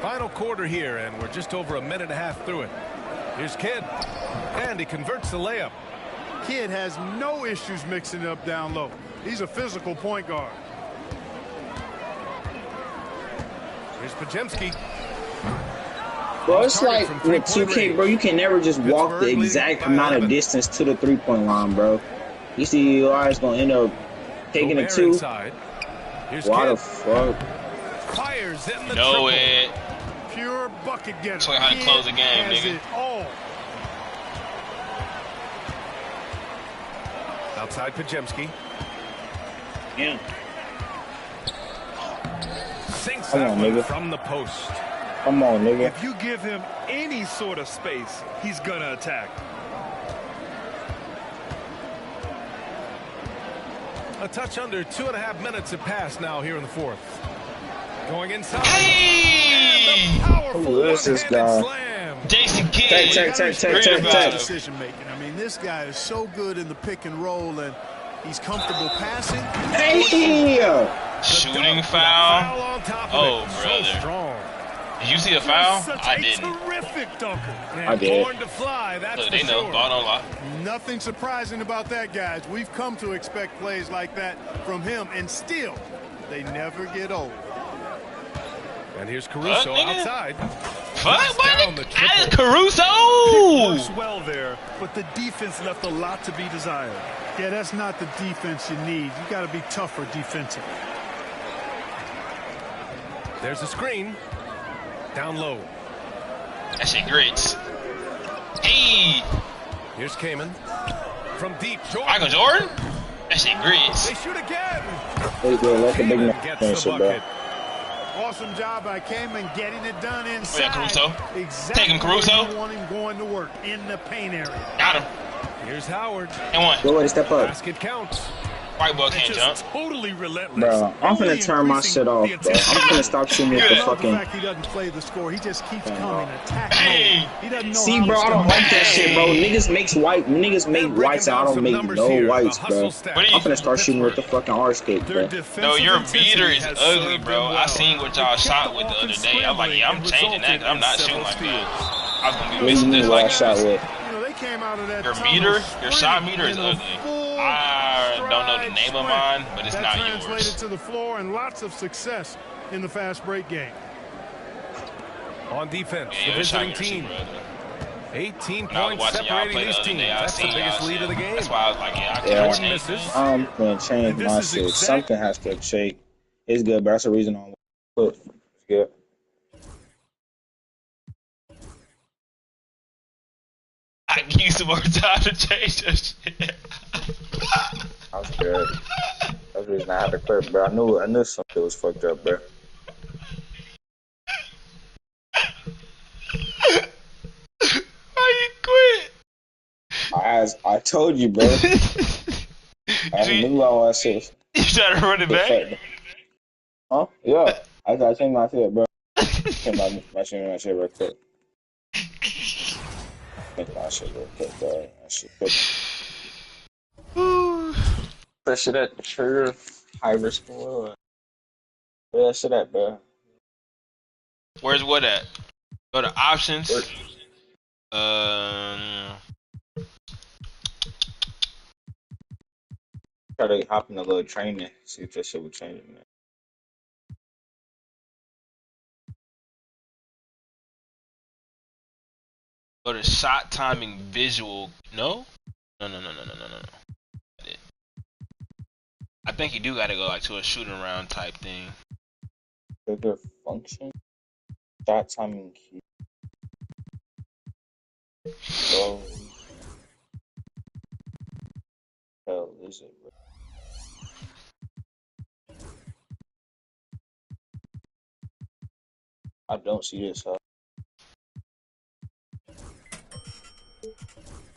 Final quarter here, and we're just over a minute and a half through it. Here's Kidd. And he converts the layup. Kid has no issues mixing it up down low. He's a physical point guard. Here's Pajemski. Bro, it's Target like from with 3-point 2K, bro, you can never just walk the Pittsburgh exact leading by amount of 11. distance to the 3-point line, bro. You see, you always gonna end up taking Gobert it 2. inside. Here's Why the Kidd. fuck? Fires in the Know triple. it. Pure bucket getter. Show you how to Kid close the game, has nigga. it all. Outside Pajemski. Yeah. Sinks Come that on, one nigga. from the post. Come on, nigga. If you give him any sort of space, he's gonna attack. A touch under 2.5 minutes have passed now here in the fourth. Going inside. Hey! And the powerful Who is this one-handed guy? slam. Jason Kidd. Take. Decision making. I mean, this guy is so good in the pick and roll, and he's comfortable passing. Hey! Shooting Foul foul. on top of Oh, it. brother. So strong. Did you see a foul? Such I a didn't. terrific dunker. I did. Born to fly, that's Look, for they know. sure. Ball don't lie. Nothing surprising about that, guys. We've come to expect plays like that from him, and still, they never get old. And here's Caruso nigga? outside. Fuck, down the what? triple. That is Caruso. Works well there, but the defense left a lot to be desired. Yeah, that's not the defense you need. You got to be tougher defensive. There's a screen. Down low. That shit grits. Hey, Here's Kaman. From deep, Jordan. Michael Jordan. That shit grits. They shoot again. There you go. Let the big Kaman man gets finish the it, bro. bucket. Awesome job by Kamen getting it done inside. Oh, yeah, Caruso. Exactly. Take him, Caruso. Where you want him going to work in the paint area. Got him. Here's Howard. And one. Go ahead and step up. Basket counts. White boy can't jump. Totally relentless. Bro, I'm finna turn my shit off, bro. I'm finna stop shooting with the I love fucking... the fact he doesn't play the score. He just keeps coming, attacking. Hey. He doesn't know See, how bro, to I don't stop. like that shit, bro. Niggas make whites and I don't make no whites, bro. I'm finna start shooting with the fucking R-skate, bro. No, your beater is ugly, bro. I seen what y'all shot with the other day. I'm like, yeah, I'm changing that 'cause I'm not shooting like that. I was gonna be What do you missing mean this what I like shot this. with? You know, they came out of that Your tunnel meter, your shot sprinting meter is in a ugly. full I don't know the name of mine, but it's that not translated yours. to the floor and lots of success in the fast break game. On defense, Yeah, the your shot visiting meter team. super ugly. 18 When I was points watching y'all separating play the these other teams. day, I That's the seen y'all biggest lead shit. of the game. That's why I was like, yeah, I Yeah. can't change this. I'm finna change And this my is shit. exact- Something has to shake. It's good, but that's the reason I'm look. It's good. I give you some more time to change your shit. I was good. That's the reason I had to quit, bro. I knew something was fucked up, bro. Why you quit? I told you, bro. I knew I was shit. You trying to run it back? Huh? Yeah. I gotta change my shit, bro. Change my shit real quick. Change my shit real quick, bro. That shit quick. That shit at trigger high risk. Where that shit at, bro? Where's what at? Go to options. Where? Try to hop in a little training, see if that shit would change it, man. Go to shot timing visual. No? No. That it. I think you do gotta go like to a shooting round type thing. Trigger function? Shot timing key. Oh. Hell is it, bro? I don't see this, huh?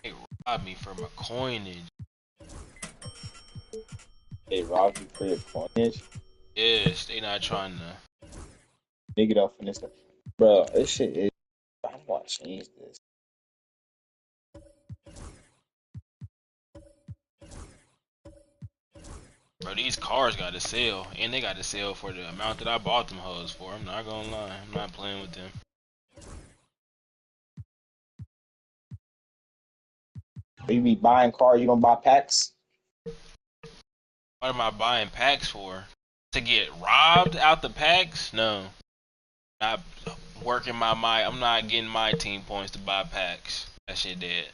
They robbed me for my coinage. They robbed you for your coinage? Yes, they not trying to. Nigga off in this. Bro, this shit is. I want to change this. Bro, these cars got to sell, and they got to sell for the amount that I bought them hoes for. I'm not gonna lie, I'm not playing with them. You be buying cars, you don't buy packs? What am I buying packs for? To get robbed out the packs? No. Not working my mind. I'm not getting my team points to buy packs. That shit dead.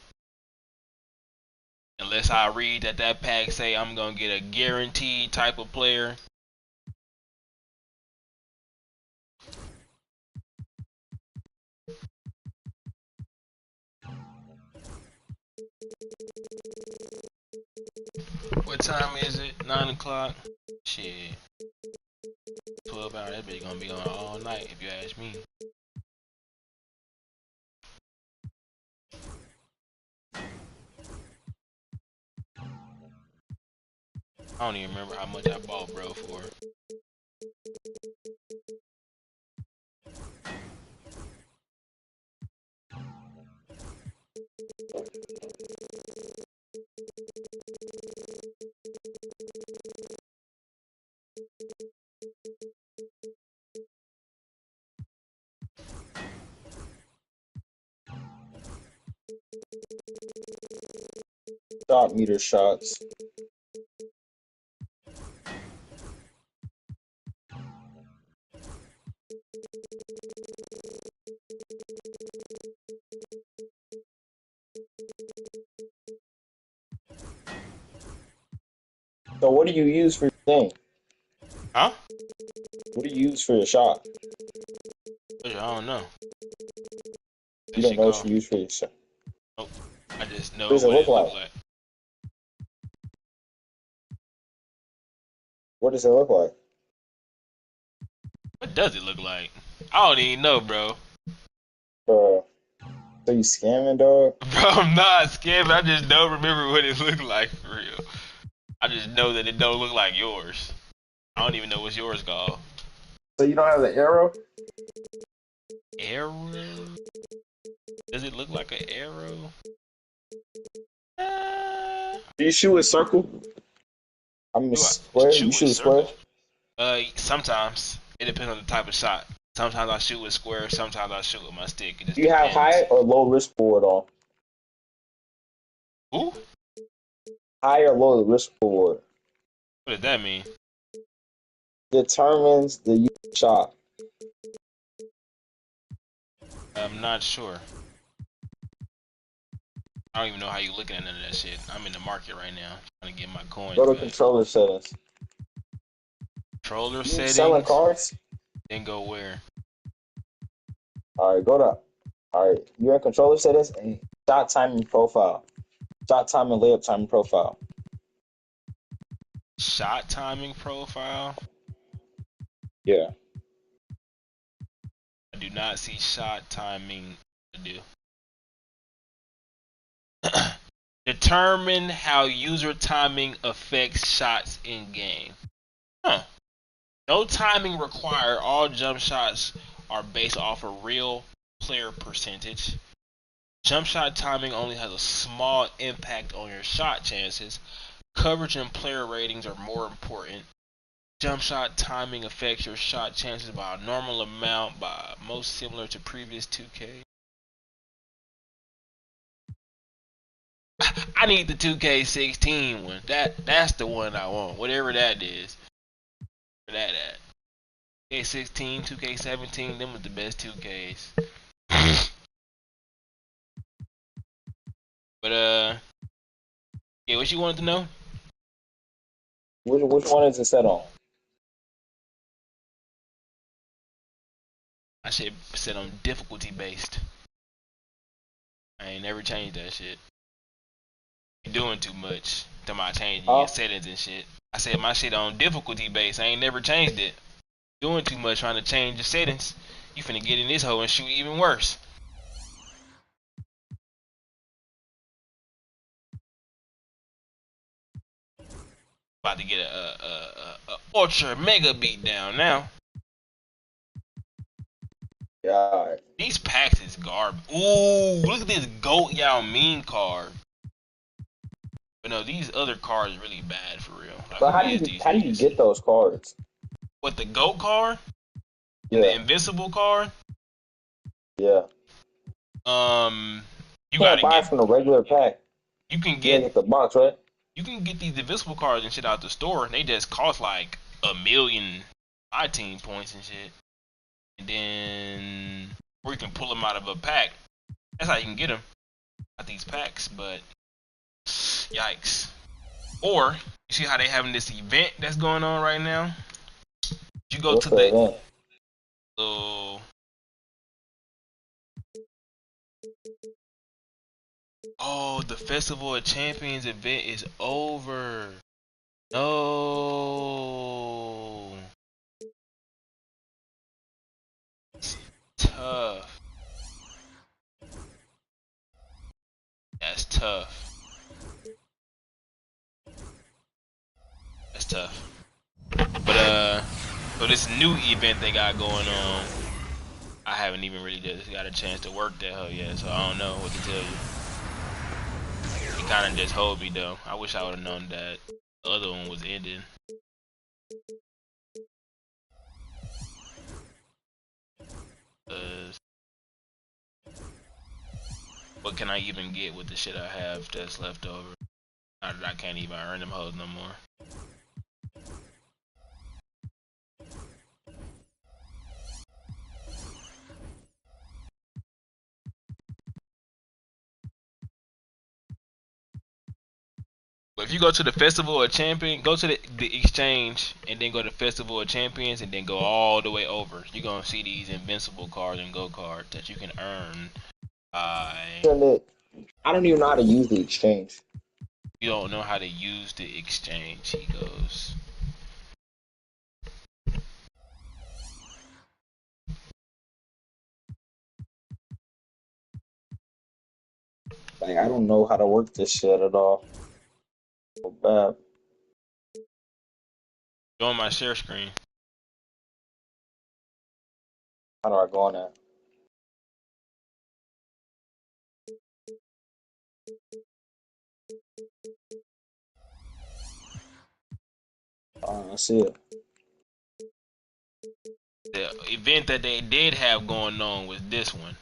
Unless I read that pack say I'm gonna get a guaranteed type of player. What time is it? 9 o'clock? Shit. 12 hours. That bitch gonna be on all night if you ask me. I don't even remember how much I bought bro for. Shot meter shots. So what do you use for your thing? Huh? What do you use for your shot? I don't know. You don't know what you use for your shot. Nope. I just know What does it look like? What does it look like? What does it look like? I don't even know, bro. So you scamming, dog? Bro, I'm not scamming. I just don't remember what it looked like for real. I just know that it don't look like yours. I don't even know what's yours called. So you don't have the arrow? Arrow? Does it look like an arrow? Do you shoot a circle? I mean, Do I square. You shoot with shoot a square? circles? Sometimes. It depends on the type of shot. Sometimes I shoot with square, sometimes I shoot with my stick. It just Do you have depends. high or low risk reward on? Who? High or low risk reward What does that mean? determines the shot. I'm not sure. I don't even know how you looking at none of that shit. I'm in the market right now, trying to get my coins Go to back. controller settings. Controller You settings. selling cards? Then go where? Alright, go to. Alright, you're in controller settings and shot timing profile. Shot timing layup timing profile. Shot timing profile. Yeah. I do not see shot timing to do. Determine how user timing affects shots in game. Huh. No timing required. All jump shots are based off of real player percentage. Jump shot timing only has a small impact on your shot chances. Coverage and player ratings are more important. Jump shot timing affects your shot chances by a normal amount, by most similar to previous 2K. I need the 2K16 one. That's the one I want. Whatever that is. For that at. 2K16, 2K17, them was the best 2Ks. But yeah, what you wanted to know? Which one is it set on? I should set on difficulty based. I ain't never changed that shit. You're doing too much. Talking about changing your settings and shit. I said my shit on difficulty based. I ain't never changed it. Doing too much trying to change the settings. You finna get in this hole and shoot even worse. About to get a ultra mega beatdown now. Yeah. These packs is garbage. Ooh, look at this Goat Yao Ming card. But no, these other cards are really bad for real. Like, but how do you get those cards? What, the Goat card? Yeah. And the Invincible card? Yeah. You gotta buy from the regular pack. You can get the box, right? You can get these Invincible cards and shit out the store. And they just cost like 1,000,000 my team points and shit. And then, or you can pull them out of a pack. That's how you can get them out these packs. But yikes. Or you see how they having this event that's going on right now? You go to the event? Oh, the Festival of Champions event is over. No. It's tough. That's tough. That's tough. But so this new event they got going on, I haven't even really just got a chance to work that hell yet, so I don't know what to tell you. It kind of just hold me though. I wish I would have known that the other one was ending. What can I even get with the shit I have that's left over? I can't even earn them hoes no more. But if you go to the Festival of Champions, go to the exchange and then go to Festival of Champions and then go all the way over, you're gonna see these Invincible cards and Go cards that you can earn by... I don't even know how to use the exchange. You don't know how to use the exchange, he goes. Like I don't know how to work this shit at all. So bad. Go on my share screen. How do I go on that? I see it. The event that they did have going on was this one.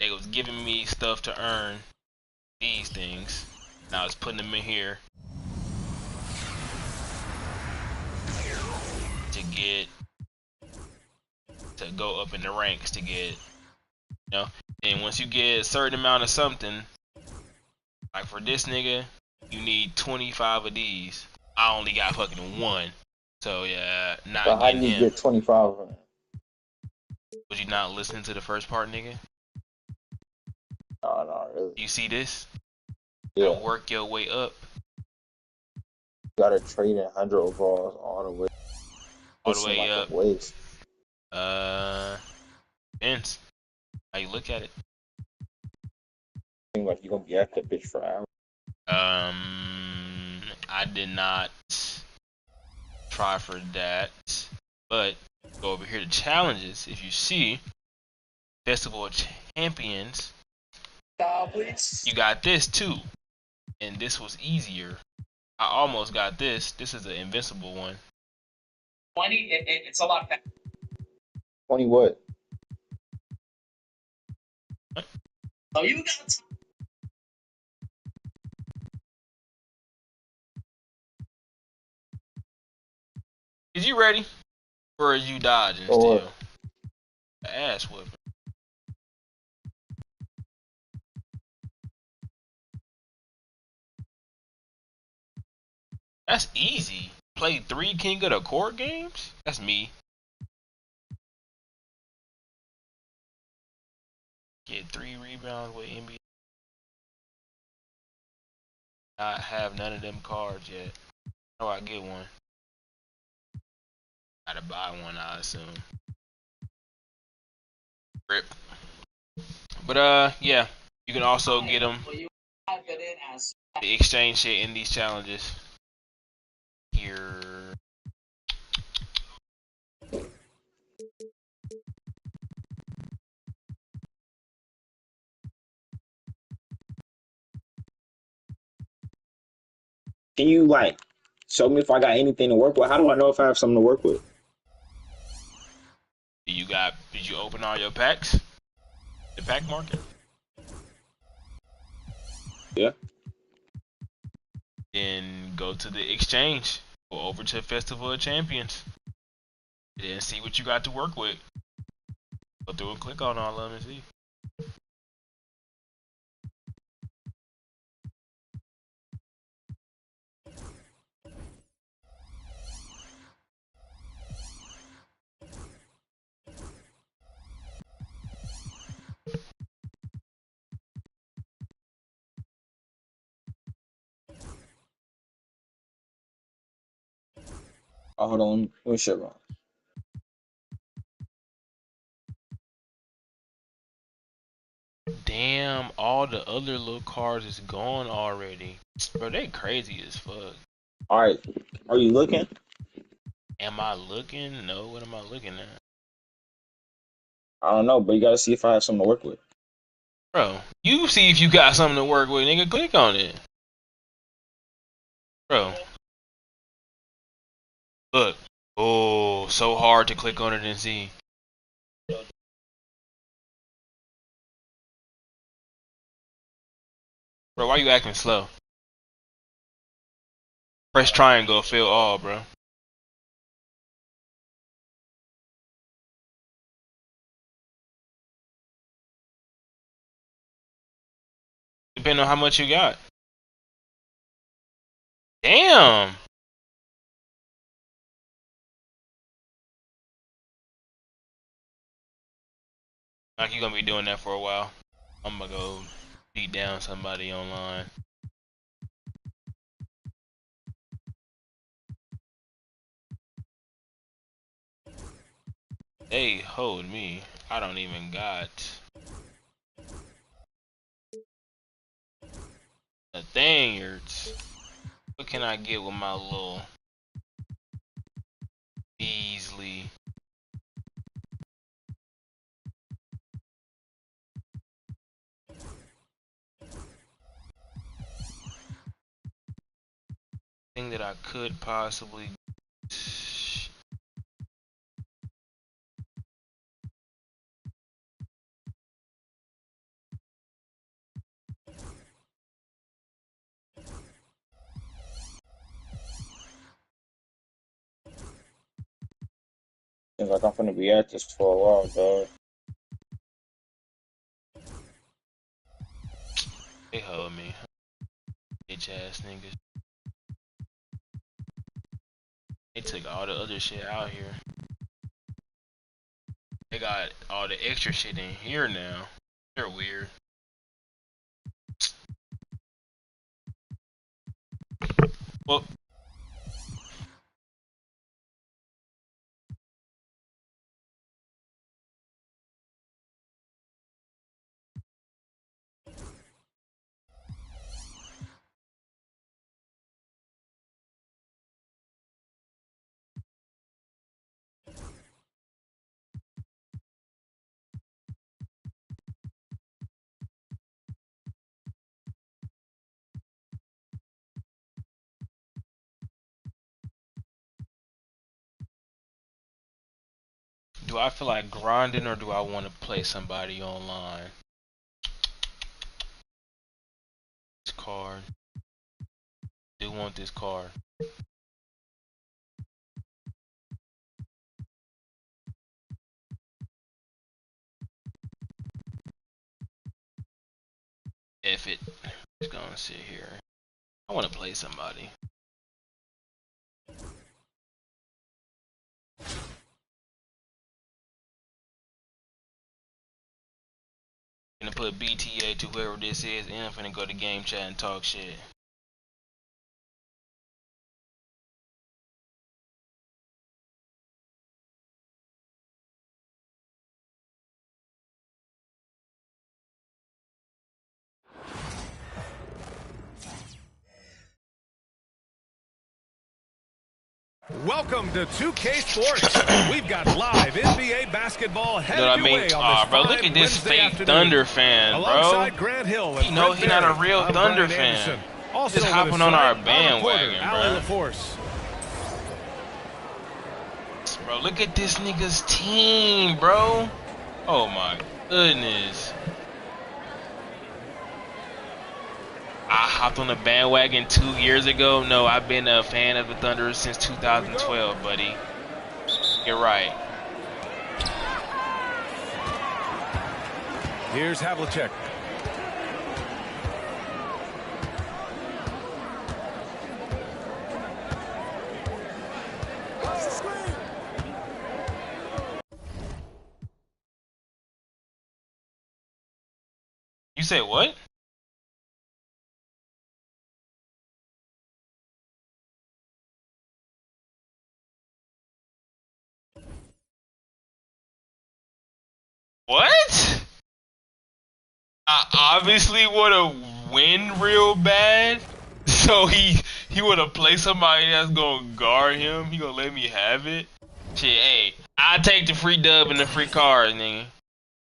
They was giving me stuff to earn these things, and I was putting them in here to get to go up in the ranks to get, you know. And once you get a certain amount of something, like for this nigga, you need 25 of these. I only got fucking one, so yeah, not So how do getting you him. get 25? Would you not listen to the first part, nigga? No, really. You see this? Yeah. Gotta work your way up. You gotta trade in 100 overalls all the way. All the way like up. A waste. Depends how you look at it. Seems like you're gonna be at that bitch for hours. I did not try for that, but go over here to challenges. If you see Festival of Champions, you got this too, and this was easier. I almost got this. This is an invincible one. 20, it's a lot faster. 20 what? So you got Is you ready? Or is you dodging still? Ass whipping. That's easy. Play 3 King of the Court games? That's me. Get 3 rebounds with NBA. Not have none of them cards yet. How do I get one? Gotta buy one, I assume. Rip. But yeah, you can also get them. The exchange shit in these challenges. Here. Can you like show me if I got anything to work with? How do I know if I have something to work with? Did you open all your packs? The pack market? Yeah. Then go to the exchange. Go over to Festival of Champions. Then see what you got to work with. Go through and click on all of them and see. Oh, hold on. Let me shit wrong. Damn, all the other little cards is gone already. Bro, they crazy as fuck. Alright. Are you looking? Am I looking? No, what am I looking at? I don't know, but you gotta see if I have something to work with. Bro, you see if you got something to work with, nigga. Click on it. Bro. Look. Oh, so hard to click on it and see. Bro, why you acting slow? Press triangle, fill all, bro. Depending on how much you got. Damn. Like you gonna be doing that for a while. I'm gonna go beat down somebody online. They hold me. I don't even got. Nathaniels. What can I get with my little Beasley? Thing that I could possibly. Seems like I'm finna be at this for a while, dog. They hold me. Bitch ass niggas. They took all the other shit out here. They got all the extra shit in here now. They're weird. Well, do I feel like grinding or do I want to play somebody online? This card. Do want this card. If it is gonna sit here, I want to play somebody. I'm gonna put BTA to whoever this is, and I'm finna go to game chat and talk shit. Welcome to 2K Sports. We've got live NBA basketball headed You know what I mean? your way on this Bro, fine look at this Wednesday fake afternoon. Thunder fan, bro. Alongside Grant Hill and You know he's not a real I'm Thunder Brian fan. Anderson. Also Just with hopping us on our tonight, bandwagon, reporter, bro. Ali LaForce. Bro, look at this nigga's team, bro. Oh my goodness. I hopped on the bandwagon 2 years ago. No, I've been a fan of the Thunder since 2012, buddy. You're right. Here's Havlicek. You say what? What? I obviously want to win real bad, so he want to play somebody that's gonna guard him. He gonna let me have it. Shit, hey, I take the free dub and the free card, nigga.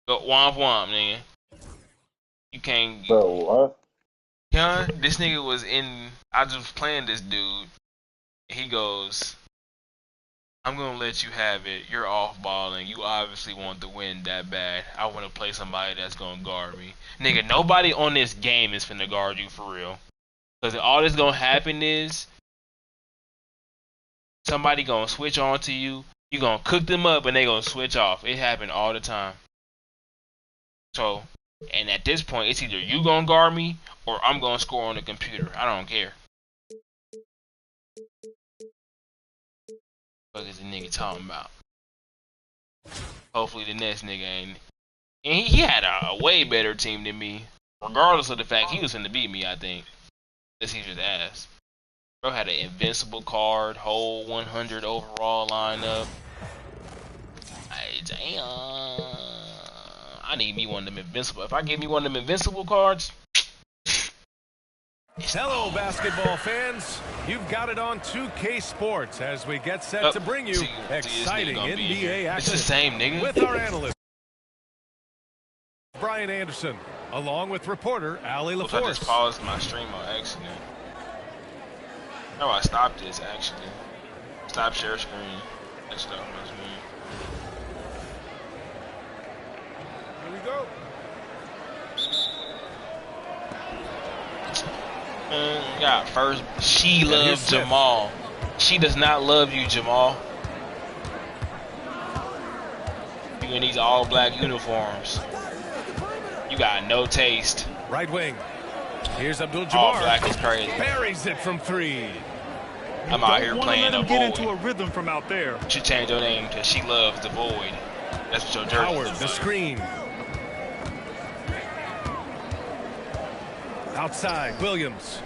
Go womp womp, nigga. You can't. Bro, what? Yeah, this nigga was in. I just was playing this dude. He goes, I'm gonna let you have it. You're off balling. You obviously want to win that bad. I want to play somebody that's gonna guard me. Nigga, nobody on this game is finna guard you for real. Cause all that's gonna happen is somebody gonna switch on to you. You gonna cook them up and they gonna switch off. It happen all the time. So, and at this point, it's either you gonna guard me or I'm gonna score on the computer. I don't care. What is the nigga talking about? Hopefully the next nigga ain't. And he had a way better team than me. Regardless of the fact he was finna beat me, I think. Unless he just asked. Bro had an invincible card, whole 100 overall lineup. Damn. I need me one of them invincible. If I get me one of them invincible cards, Hello, basketball fans. You've got it on 2K Sports as we get set to bring you exciting NBA action. It's the same nigga. With our analyst, Brian Anderson, along with reporter Ali LaForce. I just paused my stream on accident. No, I stopped this actually. Stop share screen. Exit off my screen. Here we go. Got first. She loves Jamal. She does not love you, Jamal. You in these all black uniforms. You got no taste. Right wing. Here's Abdul-Jabbar. All black is crazy. Buries it from 3. I'm out here playing the void. Get into a rhythm from out there. You should change your name to She Loves the Void. That's what your jersey Howard, looks the like. screen. Outside, Williams.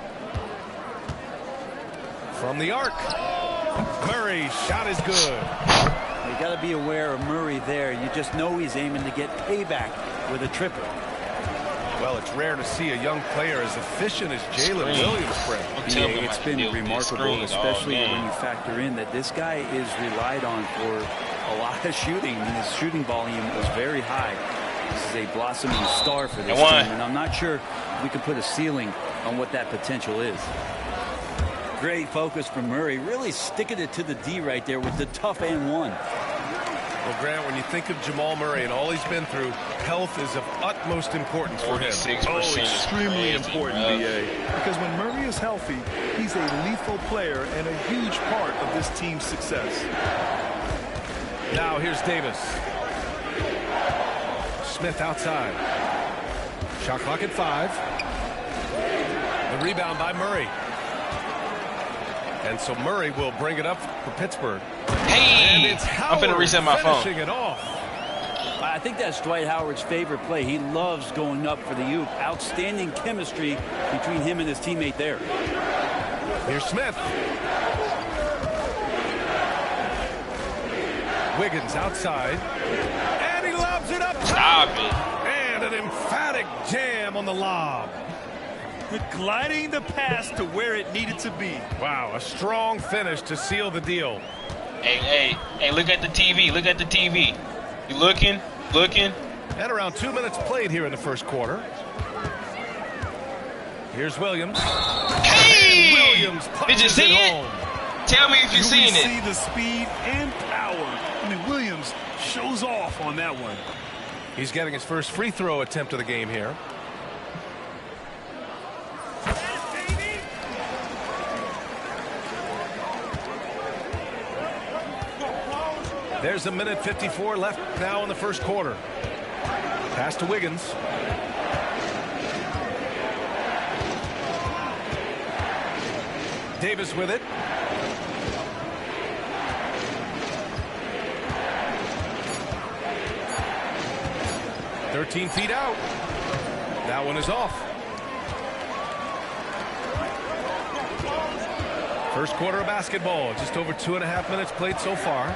From the arc. Murray, shot is good. You got to be aware of Murray there. You just know he's aiming to get payback with a triple. Well, it's rare to see a young player as efficient as Jalen Williams, Fred. It's been remarkable, especially when you factor in that this guy is relied on for a lot of shooting. I mean, his shooting volume was very high. This is a blossoming star for this team, and I'm not sure we can put a ceiling on what that potential is. Great focus from Murray, really sticking it to the D right there with the tough and one. Well, Grant, when you think of Jamal Murray and all he's been through, health is of utmost importance for him. Extremely important, BA. Because when Murray is healthy, he's a lethal player and a huge part of this team's success. Now here's Davis. Smith outside. Shot clock at 5. The rebound by Murray. And so Murray will bring it up for Pittsburgh. Hey! And it's Howard I'm finna reset my phone. finishing it off. I think that's Dwight Howard's favorite play. He loves going up for the oop. Outstanding chemistry between him and his teammate there. Here's Smith. Wiggins outside. And he lobs it up top. Stop it. And an emphatic jam on the lob. Gliding the pass to where it needed to be. Wow, a strong finish to seal the deal. Hey, look at the TV. Look at the TV. You looking? Looking? And around 2 minutes played here in the first quarter. Here's Williams. Hey! And Williams Did you see it? home. Tell me if you've seen it. See the speed and power. I mean, Williams shows off on that one. He's getting his first free throw attempt of the game here. There's a minute 54 left now in the first quarter. Pass to Wiggins. Davis with it. "13 feet out." That one is off. First quarter of basketball. Just over 2.5 minutes played so far.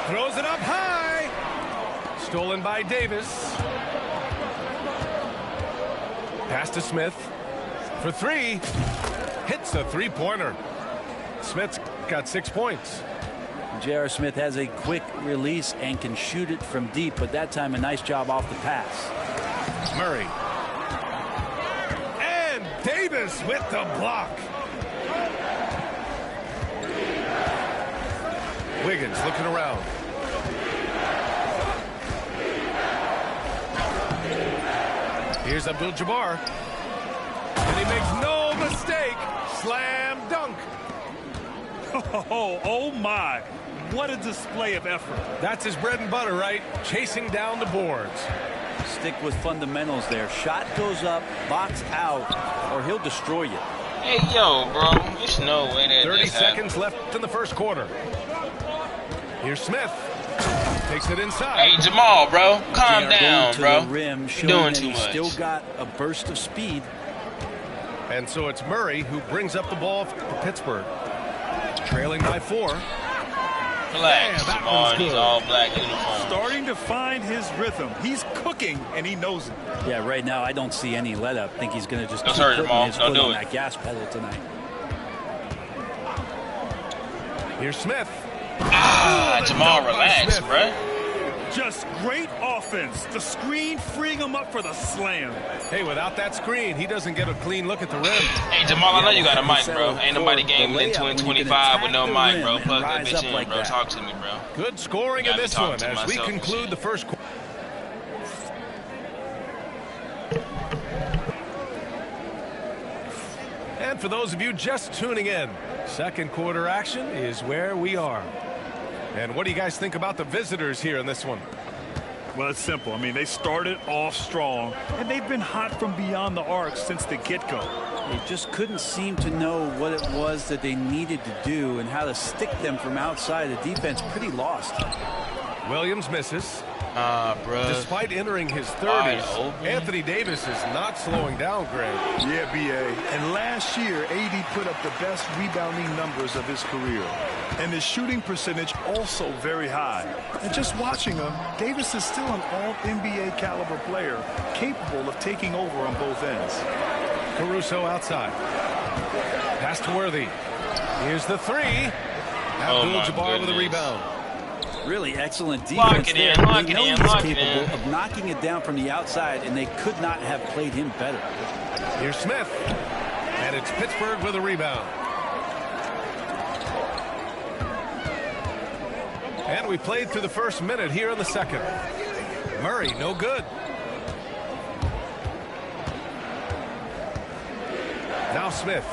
Throws it up high. Stolen by Davis. Pass to Smith. For 3. Hits a three-pointer. Smith's got 6 points. J.R. Smith has a quick release and can shoot it from deep, but that time a nice job off the pass. Murray. And Davis with the block. Wiggins looking around. Here's Abdul-Jabbar. And he makes no mistake. Slam dunk. Oh my. What a display of effort. That's his bread and butter, right? Chasing down the boards. Stick with fundamentals there. Shot goes up, box out, or he'll destroy you. Hey, yo, bro. There's no way that 30 this seconds happened. left in the first quarter. Here's Smith. Takes it inside. Hey, Jamal, bro. Calm They are down, going to bro. the rim, You're showing doing that too he's much. still got a burst of speed. And so it's Murray who brings up the ball for Pittsburgh. Trailing by 4. Relax, Jamal, in his all-black uniform. Starting to find his rhythm. He's cooking, and he knows it. Yeah, right now I don't see any let-up. I think he's going to just keep putting his foot on that gas pedal tonight. Here's Smith. Jamal, relax, bruh. Just great offense. The screen freeing him up for the slam. Hey, without that screen, he doesn't get a clean look at the rim. Hey, Jamal, I know you got a mic, bro. Ain't nobody gaming in 2025 with no mic, bro. Plug that bitch in, bro. Talk to me, bro. Good scoring in this one as we conclude the first quarter. And for those of you just tuning in, second quarter action is where we are. And what do you guys think about the visitors here in this one? Well, it's simple. I mean, they started off strong, and they've been hot from beyond the arc since the get-go. They just couldn't seem to know what it was that they needed to do and how to stick them from outside. The defense pretty lost. Williams misses. Bro. Despite entering his 30s, Anthony Davis is not slowing down, Greg. Yeah, B.A. And last year, A.D. put up the best rebounding numbers of his career. And his shooting percentage also very high. And just watching him, Davis is still an all-NBA caliber player, capable of taking over on both ends. Caruso outside. Pass to Worthy. Here's the three. Abdul-Jabbar with a rebound. Really excellent defense. Lock it in, lock it in, lock it in. He's capable of knocking it down from the outside, and they could not have played him better. Here's Smith. And it's Pittsburgh with a rebound. And we played through the first minute here in the second. Murray, no good. Now Smith.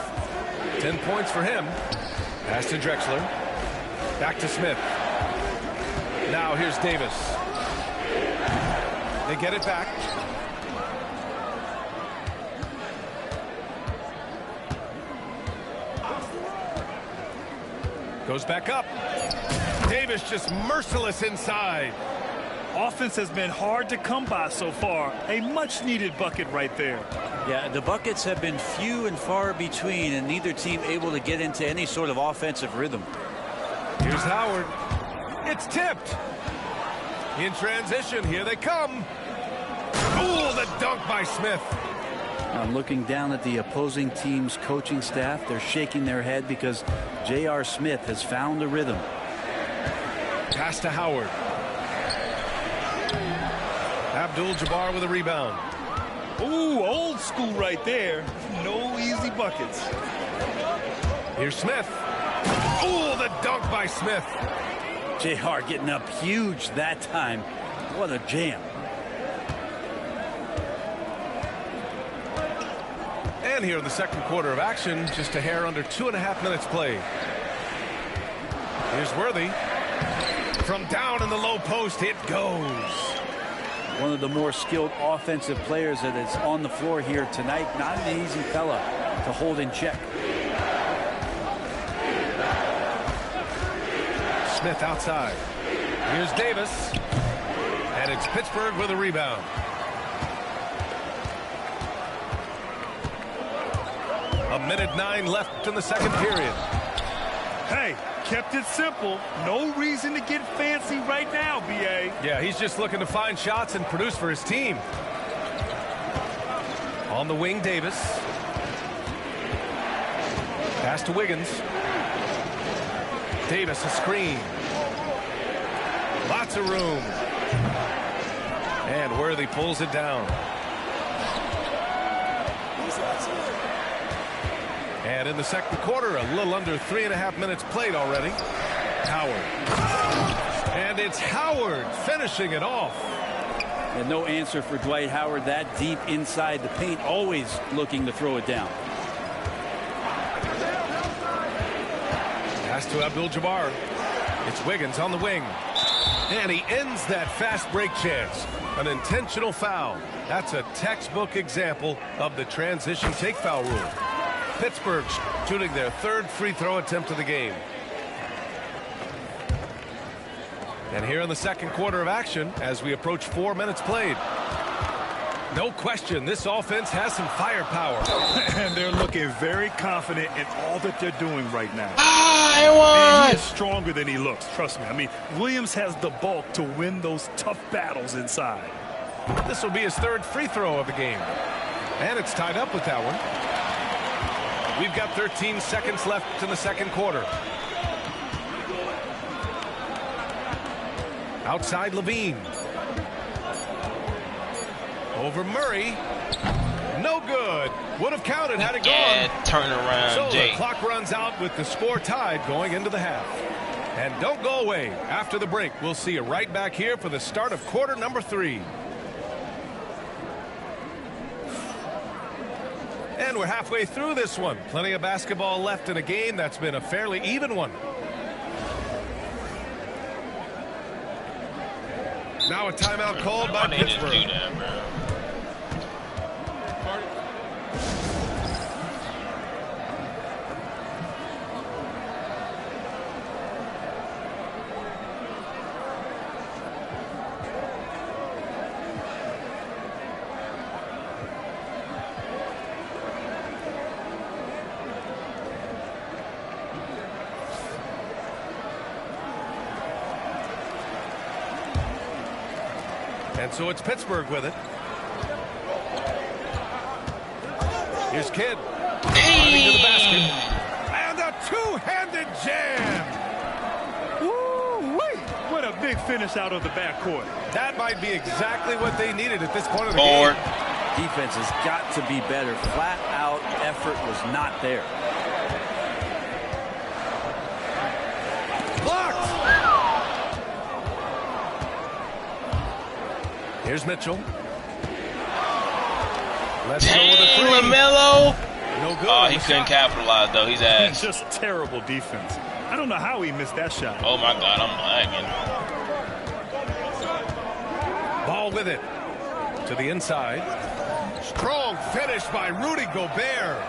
10 points for him. Pass to Drexler. Back to Smith. Now here's Davis. They get it back. Goes back up. Davis just merciless inside. Offense has been hard to come by so far. A much-needed bucket right there. Yeah, the buckets have been few and far between, and neither team able to get into any sort of offensive rhythm. Here's Howard. It's tipped. In transition, here they come. Oh, the dunk by Smith. I'm looking down at the opposing team's coaching staff. They're shaking their head because J.R. Smith has found a rhythm. Pass to Howard. Abdul-Jabbar with a rebound. Ooh, old school right there. No easy buckets. Here's Smith. Ooh, the dunk by Smith. J.R. getting up huge that time. What a jam. And here in the second quarter of action, just a hair under 2.5 minutes played. Here's Worthy. From down in the low post, it goes. One of the more skilled offensive players that is on the floor here tonight. Not an easy fella to hold in check. Smith outside. Here's Davis. And it's Pittsburgh with a rebound. A minute 9 left in the second period. Hey, kept it simple. No reason to get fancy right now, B.A. Yeah, he's just looking to find shots and produce for his team. On the wing, Davis. Pass to Wiggins. Davis, a screen. Lots of room. And Worthy pulls it down. And in the second quarter, a little under 3.5 minutes played already. Howard. And it's Howard finishing it off. And no answer for Dwight Howard that deep inside the paint, always looking to throw it down. Pass to Abdul-Jabbar. It's Wiggins on the wing. And he ends that fast break chance. An intentional foul. That's a textbook example of the transition take foul rule. Pittsburgh shooting their third free throw attempt of the game. And here in the second quarter of action, as we approach 4 minutes played. No question, this offense has some firepower. And they're looking very confident in all that they're doing right now. And he is stronger than he looks. Trust me. I mean, Williams has the bulk to win those tough battles inside. This will be his third free throw of the game. And it's tied up with that one. We've got 13 seconds left in the second quarter. Outside Levine. Over Murray. No good. Would have counted had it gone. Turn around, so Jake. the clock runs out with the score tied going into the half. And don't go away. After the break, we'll see you right back here for the start of quarter number 3. And we're halfway through this one. Plenty of basketball left in a game that's been a fairly even one. Now a timeout called by Pittsburgh. Do that, bro. And so it's Pittsburgh with it. Here's Kidd. Driving to the basket. And a two-handed jam. Woo-wee. What a big finish out of the backcourt. That might be exactly what they needed at this point of the game. Defense has got to be better. Flat out effort was not there. Blocked. Here's Mitchell. Let's go with a three. LaMelo. No good. Oh, he couldn't capitalize, though. He's ass. Just terrible defense. I don't know how he missed that shot. Oh, my God. I'm lagging. Ball with it. To the inside. Strong finish by Rudy Gobert.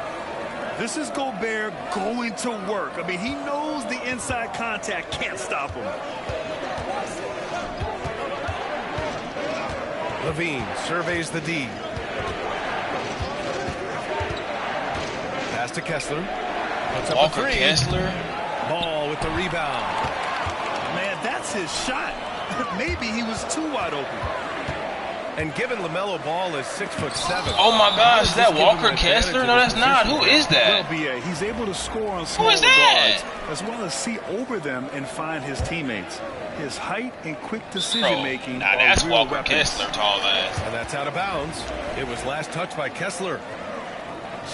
This is Gobert going to work. I mean, he knows the inside contact can't stop him. Levine surveys the D. Pass to Kessler. Puts up Walker a three. Kessler. Ball with the rebound. Man, that's his shot. Maybe he was too wide open. And given LaMelo Ball is 6'7". Oh my gosh, is that Walker Kessler? No, that's not. Who is that? Well, BA, he's able to score on smaller guards as well as see over them and find his teammates. His height and quick decision making. Nah, that's Walker Kessler, tall ass. And that's out of bounds. It was last touched by Kessler.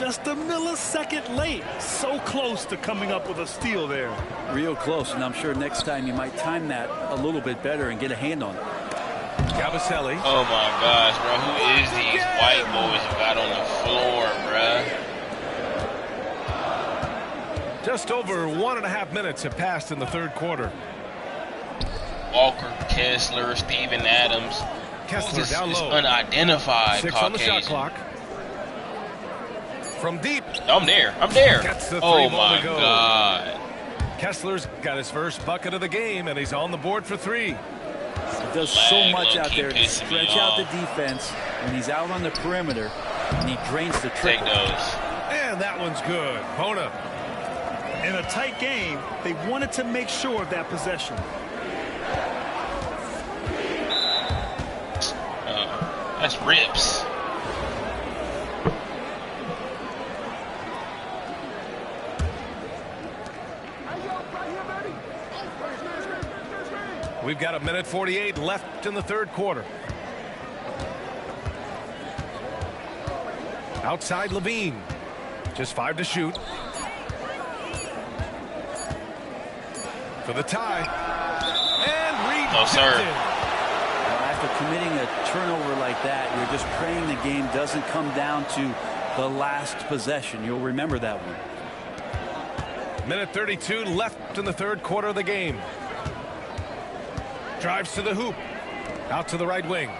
Just a millisecond late. So close to coming up with a steal there. Real close, and I'm sure next time you might time that a little bit better and get a hand on it. Gabaselli. Oh my gosh, bro. Who is these white boys you got on the floor, bro? Just over 1.5 minutes have passed in the third quarter. Walker, Kessler, Steven Adams. Kessler down low. Unidentified 6 Caucasian. on the shot clock. From deep. I'm there. I'm there. Gets the Oh three ball my to go. God. Kessler's got his first bucket of the game, and he's on the board for 3. He does so much out there to stretch out the defense when he's out on the perimeter, and he drains the triple. Take those. And that one's good. Bona. In a tight game, they wanted to make sure of that possession. That's rips. We've got 1:48 left in the third quarter. Outside Levine. Just 5 to shoot. For the tie. And rejected. No, sir. After committing a turnover like that, you're just praying the game doesn't come down to the last possession. You'll remember that one. 1:32 left in the third quarter of the game. Drives to the hoop. Out to the right wing.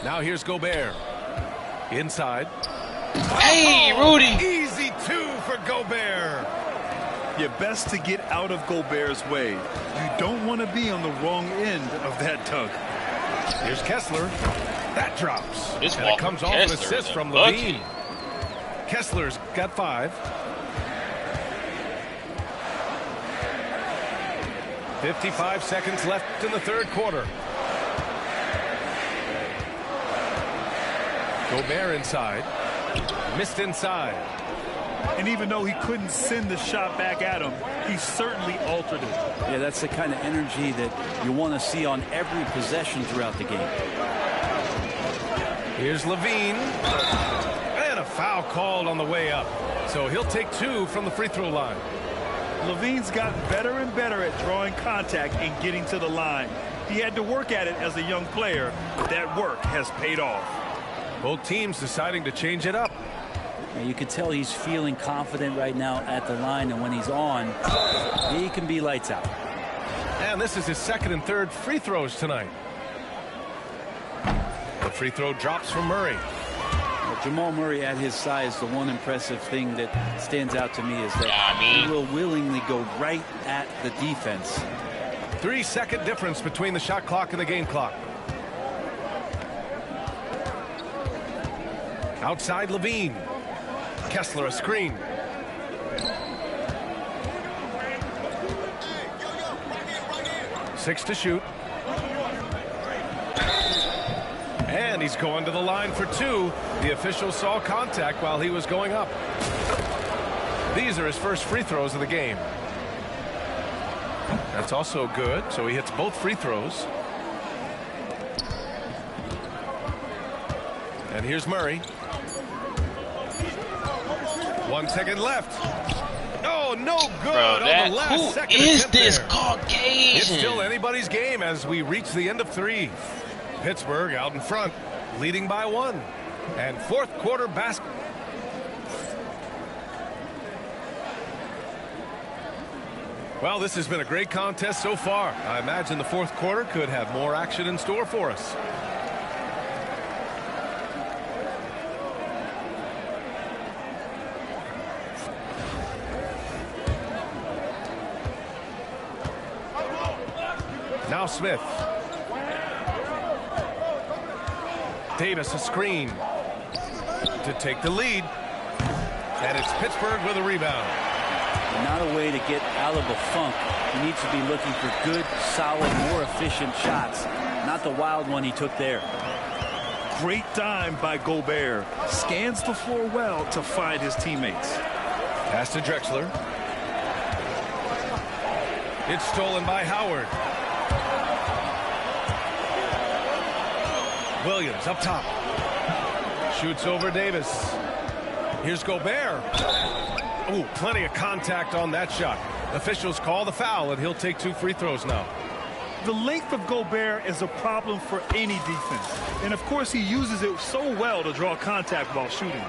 Now here's Gobert. Inside. Hey, Rudy. Easy 2 for Gobert. You're best to get out of Gobert's way. You don't want to be on the wrong end of that tug. Here's Kessler. That drops. This and it comes off an assist from Levine. Kessler's got 5. 55 seconds left in the third quarter. Gobert inside. Missed inside. And even though he couldn't send the shot back at him, he certainly altered it. Yeah, that's the kind of energy that you want to see on every possession throughout the game. Here's Levine. And a foul called on the way up. So he'll take 2 from the free throw line. Levine's gotten better and better at drawing contact and getting to the line. He had to work at it as a young player, but that work has paid off. Both teams deciding to change it up. Yeah, you could tell he's feeling confident right now at the line, and when he's on, he can be lights out. And this is his second and third free throws tonight. The free throw drops from Murray. Well, Jamal Murray at his size, the one impressive thing that stands out to me is that he will willingly go right at the defense. 3-second difference between the shot clock and the game clock. Outside Levine. Kessler a screen. Six to shoot. And he's going to the line for 2. The official saw contact while he was going up. These are his first free throws of the game. That's also good, so he hits both free throws. And here's Murray. 1 second left. Oh, no good. Bro, on the last second. Who is this there. Caucasian? It's still anybody's game as we reach the end of 3. Pittsburgh out in front, leading by 1. And fourth quarter basket. Well, this has been a great contest so far. I imagine the fourth quarter could have more action in store for us. Now Smith. Davis a screen to take the lead. And it's Pittsburgh with a rebound. Not a way to get out of a funk. He needs to be looking for good, solid, more efficient shots. Not the wild one he took there. Great dime by Gobert. Scans the floor well to find his teammates. Pass to Drexler. It's stolen by Howard. Williams up top. Shoots over Davis. Here's Gobert. Ooh, plenty of contact on that shot. Officials call the foul, and he'll take 2 free throws now. The length of Gobert is a problem for any defense. And, of course, he uses it so well to draw contact while shooting.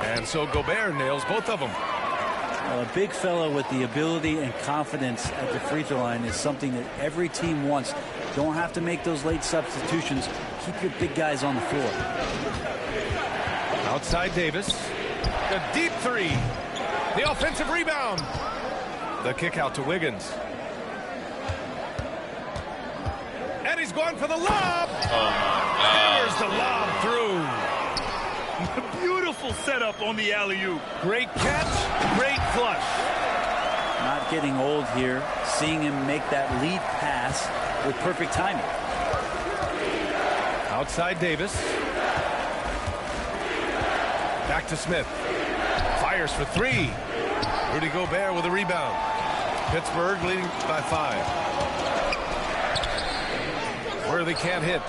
And so Gobert nails both of them. Well, a big fella with the ability and confidence at the free throw line is something that every team wants. Don't have to make those late substitutions. Keep your big guys on the floor. Outside Davis. A deep 3. The offensive rebound. The kick out to Wiggins. And he's going for the lob. There's the lob through. Beautiful setup on the alley-oop. Great catch, great flush. Not getting old here. Seeing him make that lead pass with perfect timing. Outside Davis. Back to Smith. Fires for 3. Rudy Gobert with a rebound. Pittsburgh leading by 5. Worthy can't hit.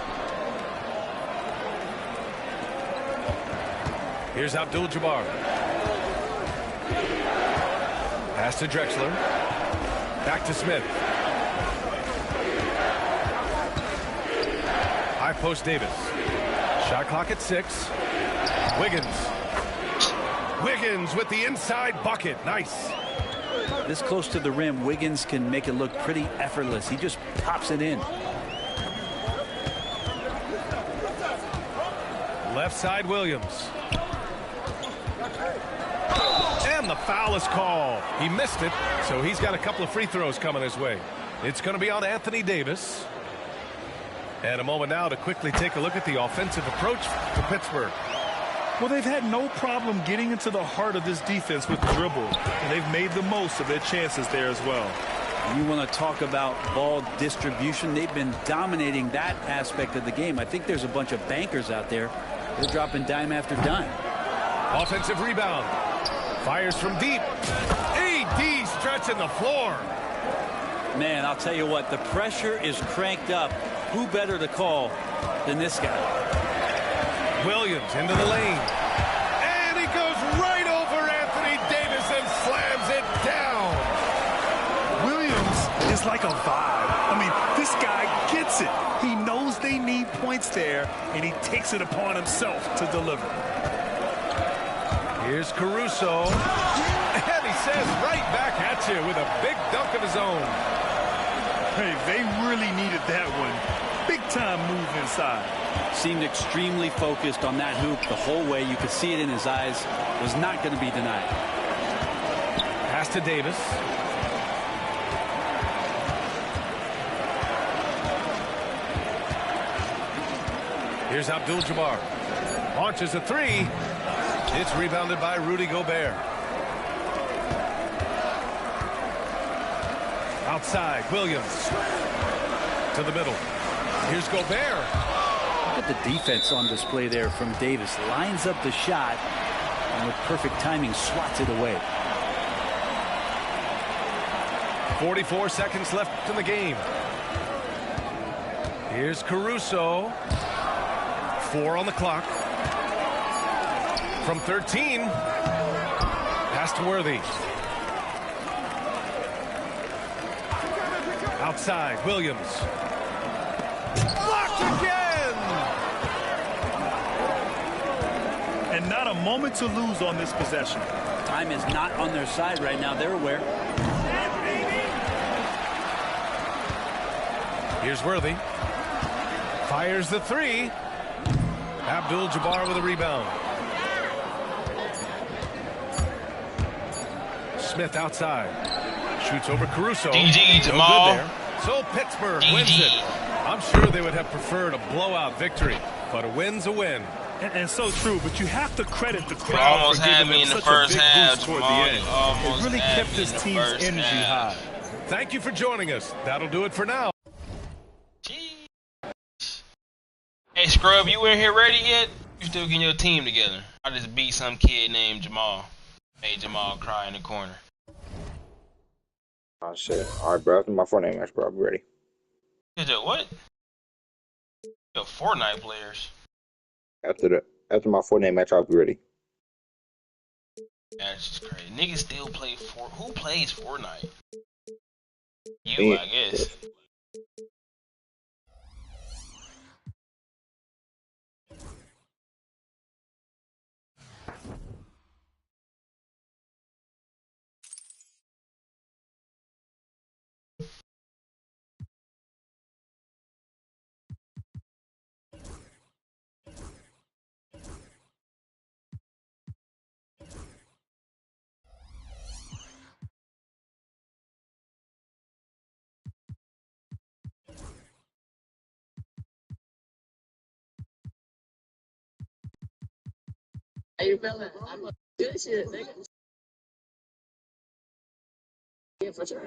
Here's Abdul-Jabbar. Pass to Drexler. Back to Smith. High post Davis. Shot clock at 6. Wiggins. Wiggins with the inside bucket. Nice. This close to the rim, Wiggins can make it look pretty effortless. He just pops it in. Left side Williams. And the foul is called. He missed it, so he's got a couple of free throws coming his way. It's going to be on Anthony Davis. And a moment now to quickly take a look at the offensive approach for Pittsburgh. Well, they've had no problem getting into the heart of this defense with the dribble, and they've made the most of their chances there as well. You want to talk about ball distribution. They've been dominating that aspect of the game. I think there's a bunch of bankers out there. They're dropping dime after dime. Offensive rebound. Fires from deep. AD stretching the floor. Man, I'll tell you what, the pressure is cranked up. Who better to call than this guy? Williams into the lane. And he goes right over Anthony Davis and slams it down. Williams is like a vibe. I mean, this guy gets it. He knows they need points there, and he takes it upon himself to deliver. Here's Caruso. And he says right back at you with a big dunk of his own. Hey, they really needed that one. Big time move inside. Seemed extremely focused on that hoop the whole way. You could see it in his eyes. Was not going to be denied. Pass to Davis. Here's Abdul-Jabbar. Launches a three. It's rebounded by Rudy Gobert. Outside, Williams. To the middle. Here's Gobert. Look at the defense on display there from Davis. Lines up the shot, and with perfect timing, swats it away. 44 seconds left in the game. Here's Caruso. 4 on the clock. From 13. Pass to Worthy. Outside, Williams. Blocked again! And not a moment to lose on this possession. Time is not on their side right now. They're aware. Here's Worthy. Fires the three. Abdul-Jabbar with a rebound. Smith outside. Shoots over Caruso. GG, Jamal. No good there. So Pittsburgh wins it. I'm sure they would have preferred a blowout victory, but a win's a win. And so true, but you have to credit the You crowd almost for had giving me them in the such a first big half, boost toward Jamal. the end. You almost It really had kept me this in the team's first energy half. high. Thank you for joining us. That'll do it for now. Hey, Scrub, you in here ready yet? You still getting your team together? I just beat some kid named Jamal. Made Jamal cry in the corner. Oh shit! All right, bro. After my Fortnite match, bro, I'll be ready. Is it what? Yo, Fortnite players. After my Fortnite match, I'll be ready. That's just crazy. Niggas still play Who plays Fortnite? You, Me. I guess. How you feeling? I'm a good shit, nigga. Yeah, for sure.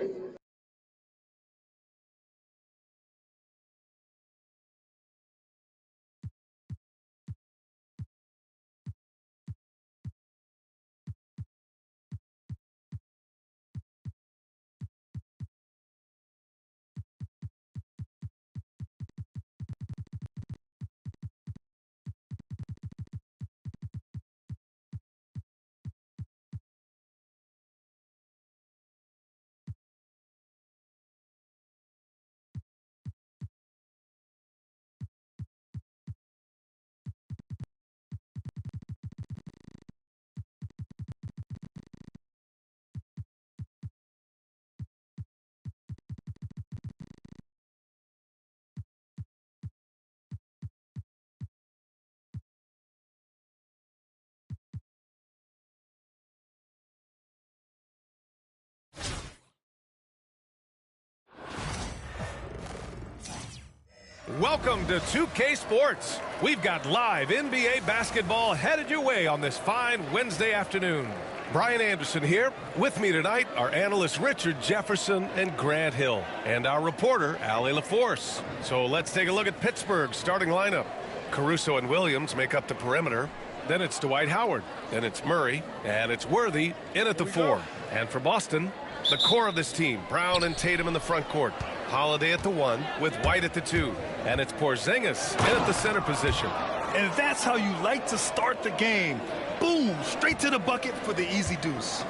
Welcome to 2K Sports. We've got live NBA basketball headed your way on this fine Wednesday afternoon. Brian Anderson here. With me tonight are analysts Richard Jefferson and Grant Hill, and our reporter, Allie LaForce. So let's take a look at Pittsburgh's starting lineup. Caruso and Williams make up the perimeter. Then it's Dwight Howard. Then it's Murray. And it's Worthy in at the 4. And for Boston, the core of this team, Brown and Tatum in the front court. Holiday at the 1 with White at the 2. And it's Porzingis in at the center position. And that's how you like to start the game. Boom, straight to the bucket for the easy deuce.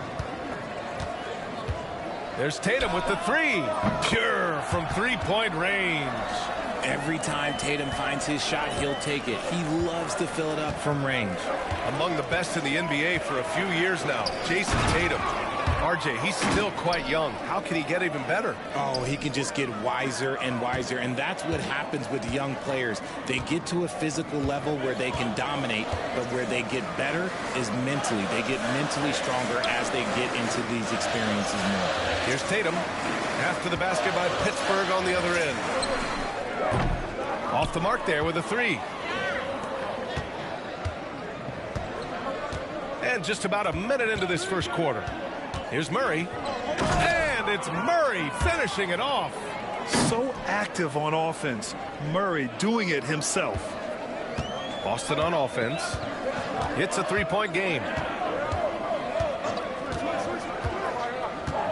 There's Tatum with the 3. Pure from three-point range. Every time Tatum finds his shot, he'll take it. He loves to fill it up from range. Among the best in the NBA for a few years now, Jason Tatum. RJ, he's still quite young. How can he get even better? Oh, he can just get wiser and wiser, and that's what happens with young players. They get to a physical level where they can dominate, but where they get better is mentally. They get mentally stronger as they get into these experiences more. Here's Tatum. After the basket by Pittsburgh on the other end. Off the mark there with a 3. And just about a minute into this first quarter. Here's Murray. And it's Murray finishing it off. So active on offense. Murray doing it himself. Boston on offense. It's a three-point game.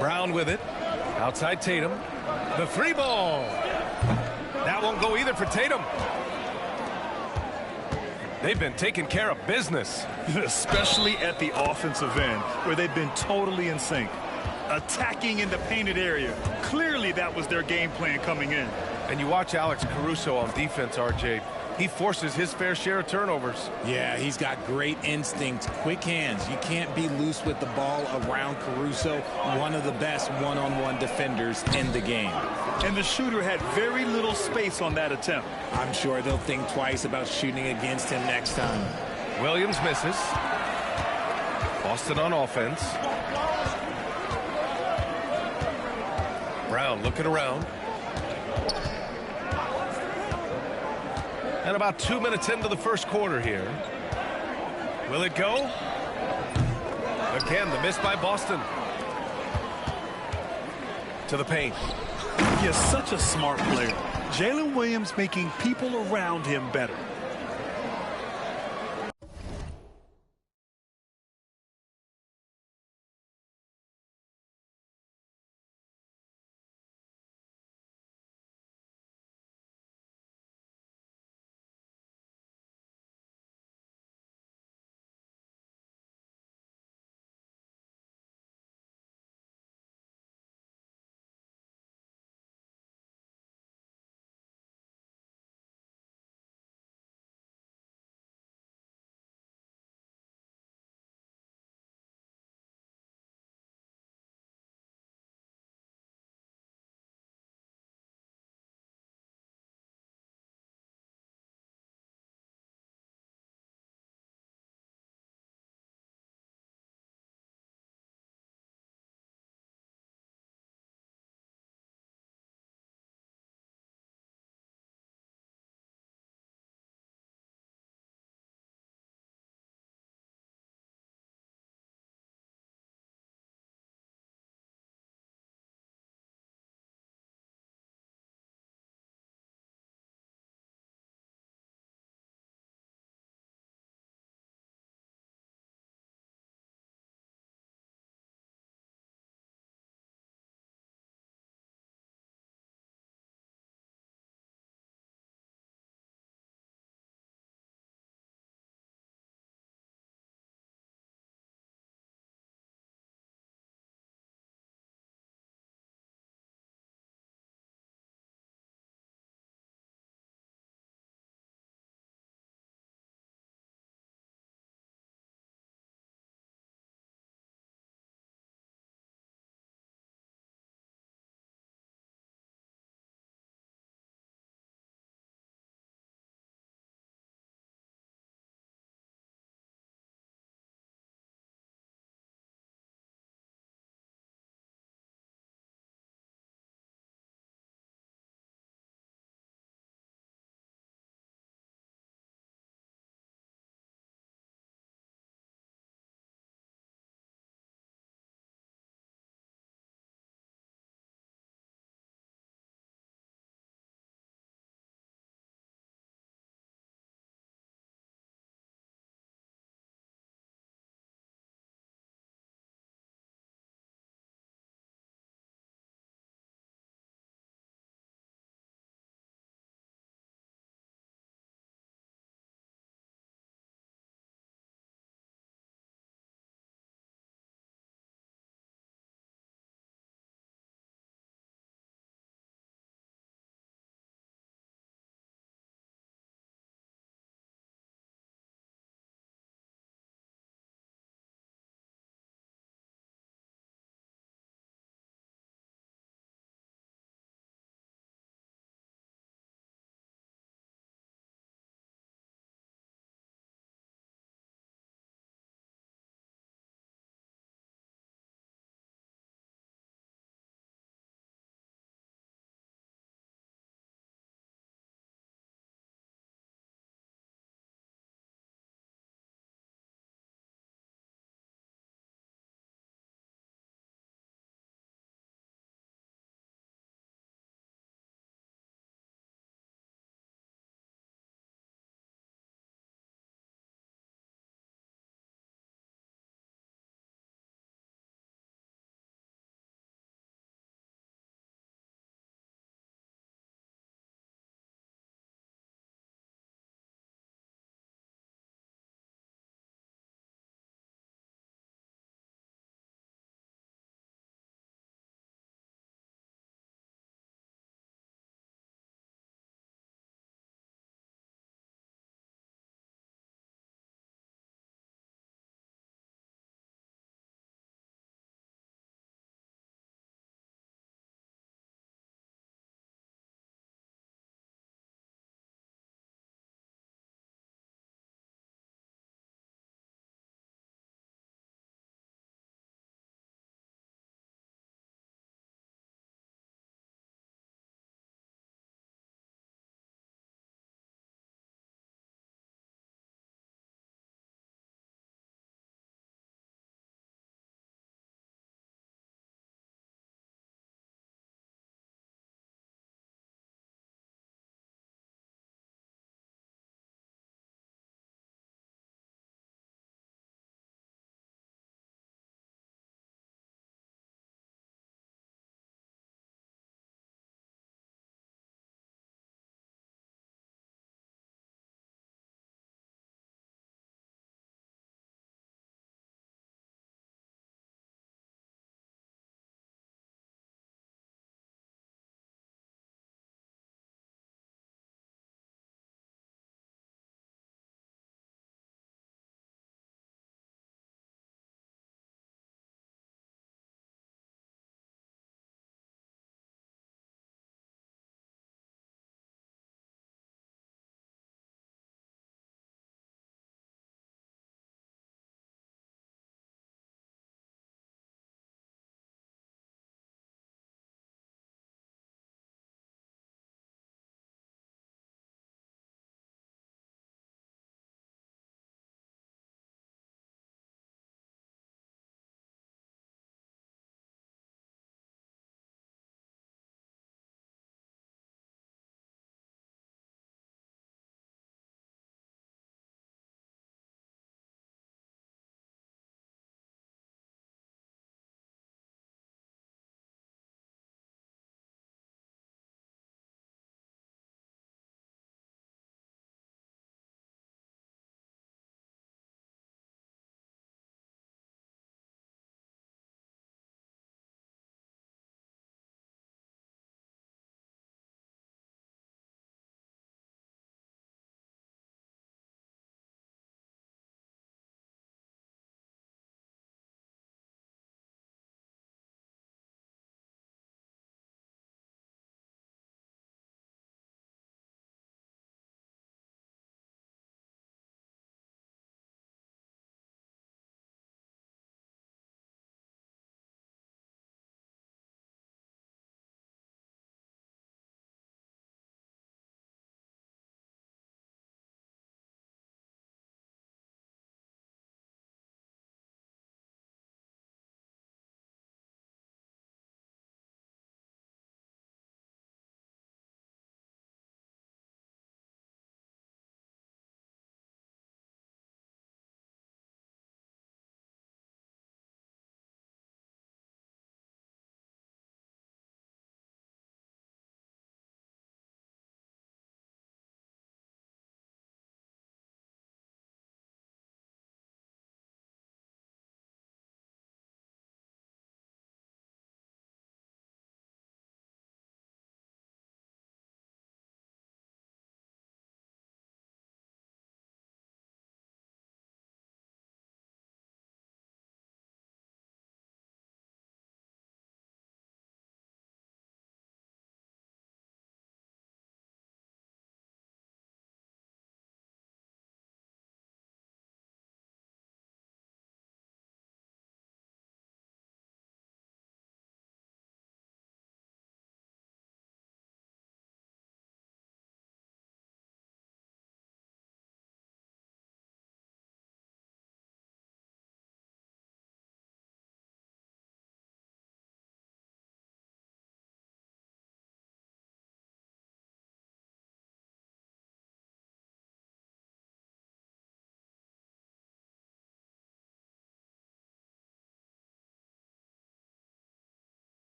Brown with it. Outside Tatum. The 3 ball. That won't go either for Tatum. They've been taking care of business. Especially at the offensive end, where they've been totally in sync. Attacking in the painted area. Clearly that was their game plan coming in. And you watch Alex Caruso on defense, RJ. He forces his fair share of turnovers. Yeah, he's got great instincts, quick hands. You can't be loose with the ball around Caruso, one of the best one-on-one defenders in the game. And the shooter had very little space on that attempt. I'm sure they'll think twice about shooting against him next time. Williams misses. Boston on offense. Brown looking around. And about 2 minutes into the first quarter here. Will it go? Again, the miss by Boston. To the paint. He is such a smart player. Jalen Williams making people around him better.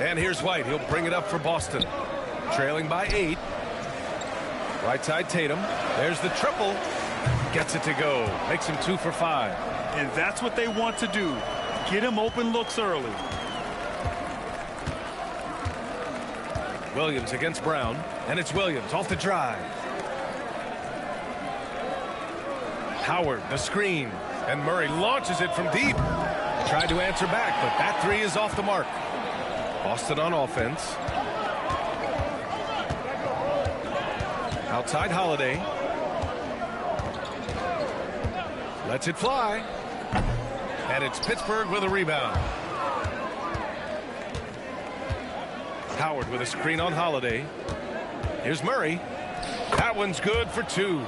And here's White. He'll bring it up for Boston. Trailing by 8. Right side Tatum. There's the triple. Gets it to go. Makes him 2 for 5. And that's what they want to do. Get him open looks early. Williams against Brown. And it's Williams off the drive. Howard, the screen. And Murray launches it from deep. Tried to answer back, but that 3 is off the mark. Boston on offense. Outside Holiday. Lets it fly. And it's Pittsburgh with a rebound. Howard with a screen on Holiday. Here's Murray. That one's good for 2.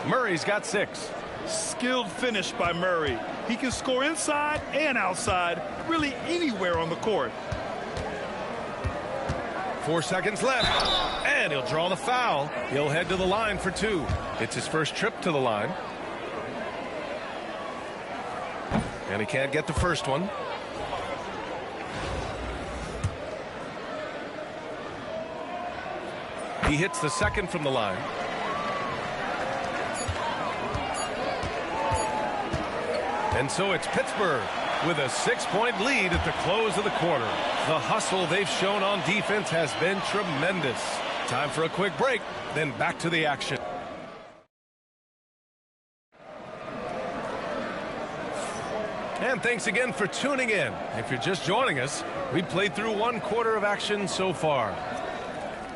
Murray's got 6. Skilled finish by Murray. He can score inside and outside, really anywhere on the court. 4 seconds left. And he'll draw the foul. He'll head to the line for 2. It's his first trip to the line. And he can't get the first one. He hits the second from the line. And so it's Pittsburgh with a 6-point lead at the close of the quarter. The hustle they've shown on defense has been tremendous. Time for a quick break, then back to the action. And thanks again for tuning in. If you're just joining us, we played through 1 quarter of action so far.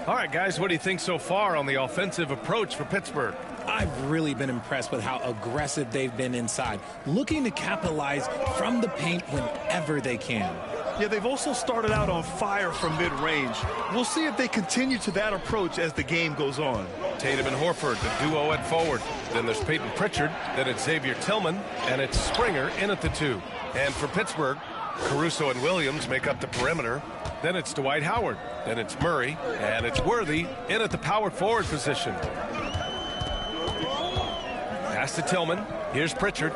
All right, guys, what do you think so far on the offensive approach for Pittsburgh? I've really been impressed with how aggressive they've been inside, looking to capitalize from the paint whenever they can. Yeah, they've also started out on fire from mid-range. We'll see if they continue to that approach as the game goes on. Tatum and Horford, the duo at forward. Then there's Peyton Pritchard. Then it's Xavier Tillman. And it's Springer in at the 2. And for Pittsburgh, Caruso and Williams make up the perimeter. Then it's Dwight Howard. Then it's Murray. And it's Worthy in at the power forward position. Pass to Tillman. Here's Pritchard.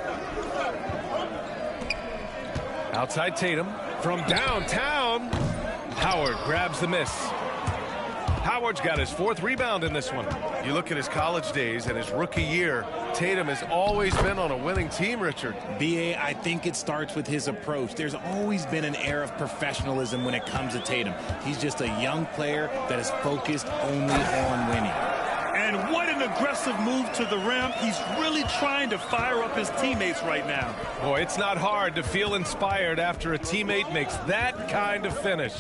Outside Tatum. From downtown, Howard grabs the miss. Howard's got his 4th rebound in this one. You look at his college days and his rookie year, Tatum has always been on a winning team, Richard. B.A., I think it starts with his approach. There's always been an air of professionalism when it comes to Tatum. He's just a young player that is focused only on winning. And what an aggressive move to the rim. He's really trying to fire up his teammates right now. Boy, it's not hard to feel inspired after a teammate makes that kind of finish.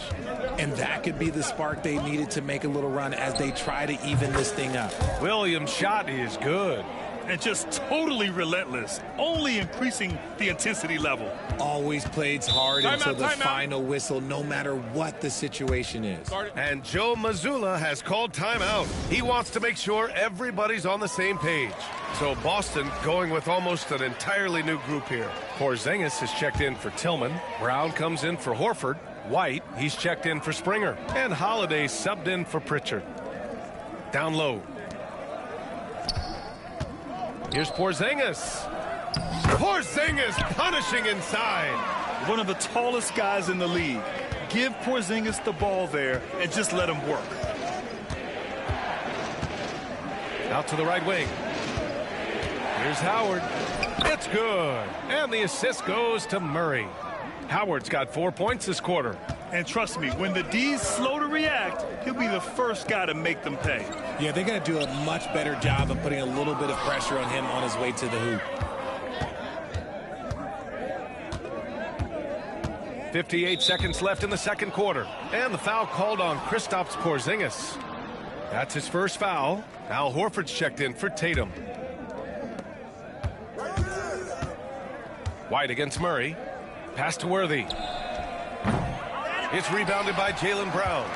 And that could be the spark they needed to make a little run as they try to even this thing up. Williams' shot is good. And just totally relentless, only increasing the intensity level. Always plays hard until the final whistle, no matter what the situation is. And Joe Mazzulla has called timeout. He wants to make sure everybody's on the same page. So Boston going with almost an entirely new group here. Porzingis has checked in for Tillman. Brown comes in for Horford. White, he's checked in for Springer. And Holiday subbed in for Pritchard. Down low. Here's Porzingis. Porzingis punishing inside. One of the tallest guys in the league. Give Porzingis the ball there and just let him work. Out to the right wing. Here's Howard. It's good. And the assist goes to Murray. Howard's got 4 points this quarter. And trust me, when the D's slow to react, he'll be the first guy to make them pay. Yeah, they're going to do a much better job of putting a little bit of pressure on him on his way to the hoop. 58 seconds left in the second quarter. And the foul called on Kristaps Porzingis. That's his first foul. Al Horford's checked in for Tatum. White against Murray. Pass to Worthy. It's rebounded by Jaylen Brown.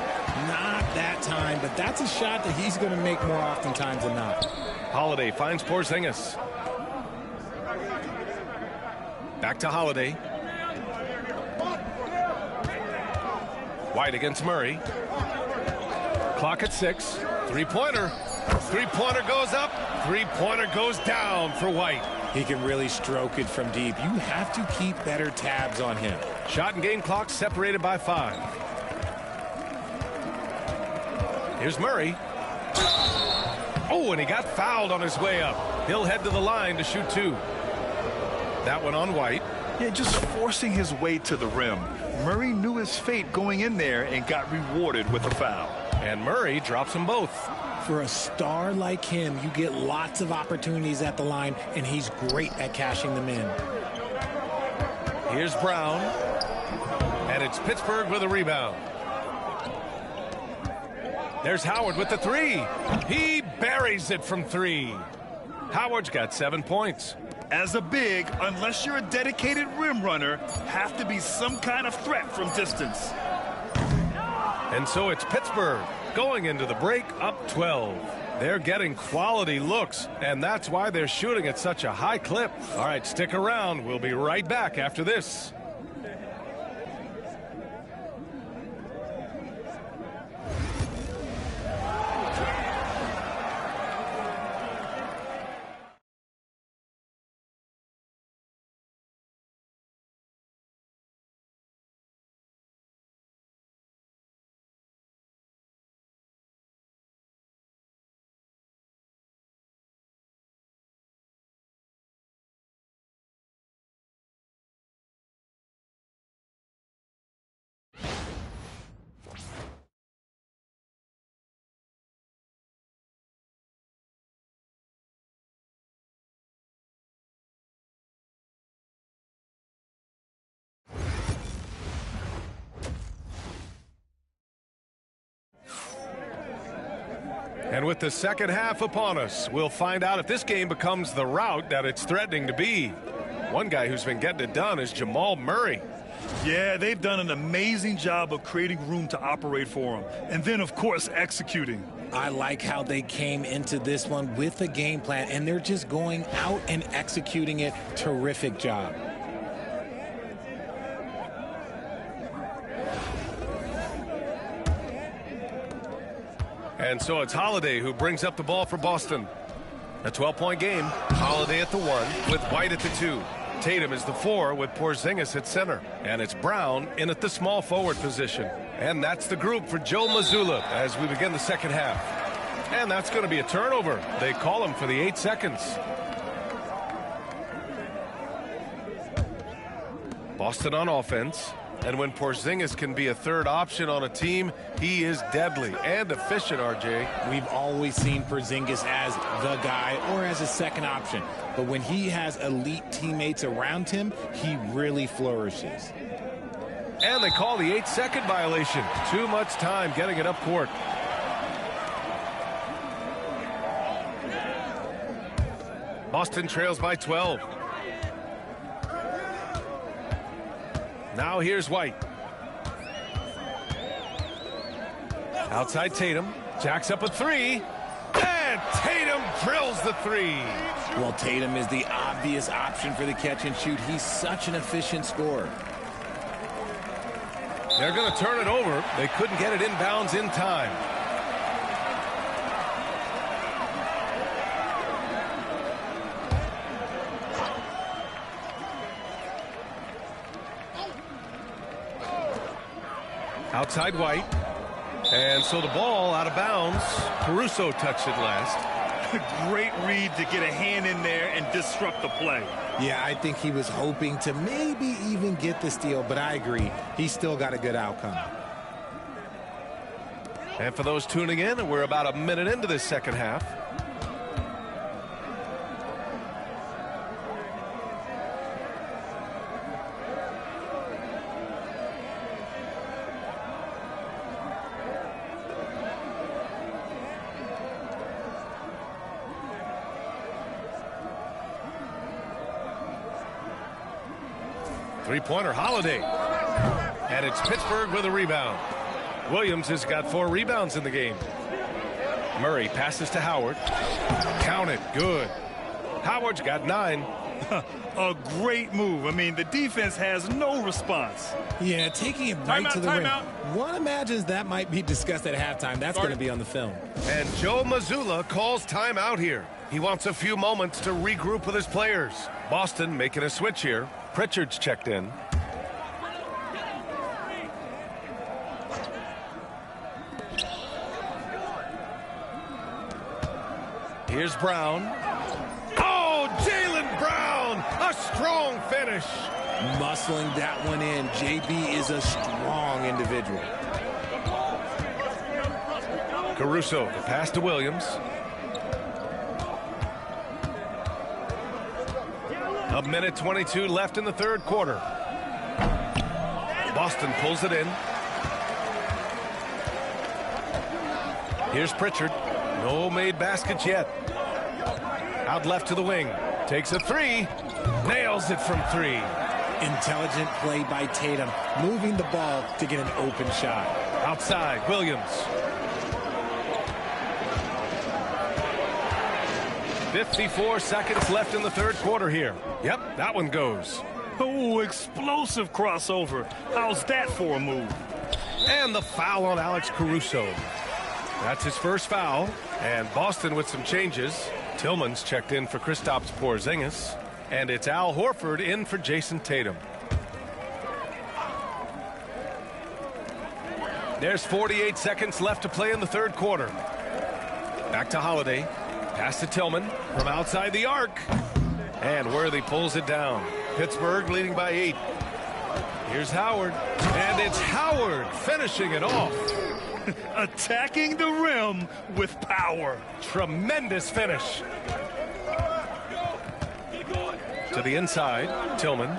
Not that time, but that's a shot that he's going to make more oftentimes than not. Holiday finds Porzingis. Back to Holiday. White against Murray. Clock at 6. Three-pointer. Three-pointer goes up. Three-pointer goes down for White. He can really stroke it from deep. You have to keep better tabs on him. Shot and game clock separated by 5. Here's Murray. Oh, and he got fouled on his way up. He'll head to the line to shoot 2. That one on White. Yeah, just forcing his way to the rim. Murray knew his fate going in there and got rewarded with a foul. And Murray drops them both. For a star like him, you get lots of opportunities at the line, and he's great at cashing them in. Here's Brown. And it's Pittsburgh with a rebound. There's Howard with the 3. He buries it from 3. Howard's got 7 points. As a big, unless you're a dedicated rim runner, have to be some kind of threat from distance. And so it's Pittsburgh going into the break up 12. They're getting quality looks, and that's why they're shooting at such a high clip. All right, stick around. We'll be right back after this. And with the second half upon us, we'll find out if this game becomes the rout that it's threatening to be. One guy who's been getting it done is Jamal Murray. Yeah, they've done an amazing job of creating room to operate for him. And then, of course, executing. I like how they came into this one with a game plan, and they're just going out and executing it. Terrific job. And so it's Holiday who brings up the ball for Boston. A 12-point game. Holiday at the 1 with White at the 2. Tatum is the 4 with Porzingis at center. And it's Brown in at the small forward position. And that's the group for Joe Mazzulla as we begin the second half. And that's going to be a turnover. They call him for the 8 seconds. Boston on offense. And when Porzingis can be a third option on a team, he is deadly and efficient, RJ. We've always seen Porzingis as the guy or as a second option. But when he has elite teammates around him, he really flourishes. And they call the 8-second violation. Too much time getting it up court. Boston trails by 12. Now here's White. Outside Tatum. Jacks up a 3. And Tatum drills the 3. Well, Tatum is the obvious option for the catch and shoot. He's such an efficient scorer. They're going to turn it over. They couldn't get it inbounds in time. Outside White. And so the ball out of bounds. Caruso touched it last. Great read to get a hand in there and disrupt the play. Yeah, I think he was hoping to maybe even get the steal, but I agree. He still got a good outcome. And for those tuning in, we're about a minute into this second half. Three-pointer Holiday. And it's Pittsburgh with a rebound. Williams has got 4 rebounds in the game. Murray passes to Howard. Count it. Good. Howard's got 9. A great move. I mean, the defense has no response. Yeah, taking it right to the rim. One imagines that might be discussed at halftime. That's going to be on the film. And Joe Mazzulla calls timeout here. He wants a few moments to regroup with his players. Boston making a switch here. Pritchard's checked in. Here's Brown. Oh, Jaylen Brown, a strong finish. Muscling that one in. JB is a strong individual. Caruso, the pass to Williams. A minute 22 left in the third quarter. Boston pulls it in. Here's Pritchard. No made baskets yet. Out left to the wing. Takes a three. Nails it from three. Intelligent play by Tatum, moving the ball to get an open shot. Outside, Williams. 54 seconds left in the third quarter here. Yep, that one goes. Oh, explosive crossover. How's that for a move? And the foul on Alex Caruso. That's his first foul. And Boston with some changes. Tillman's checked in for Kristaps Porzingis. And it's Al Horford in for Jason Tatum. There's 48 seconds left to play in the third quarter. Back to Holiday. Pass to Tillman from outside the arc. And Worthy pulls it down. Pittsburgh leading by 8. Here's Howard. And it's Howard finishing it off. Attacking the rim with power. Tremendous finish. To the inside, Tillman.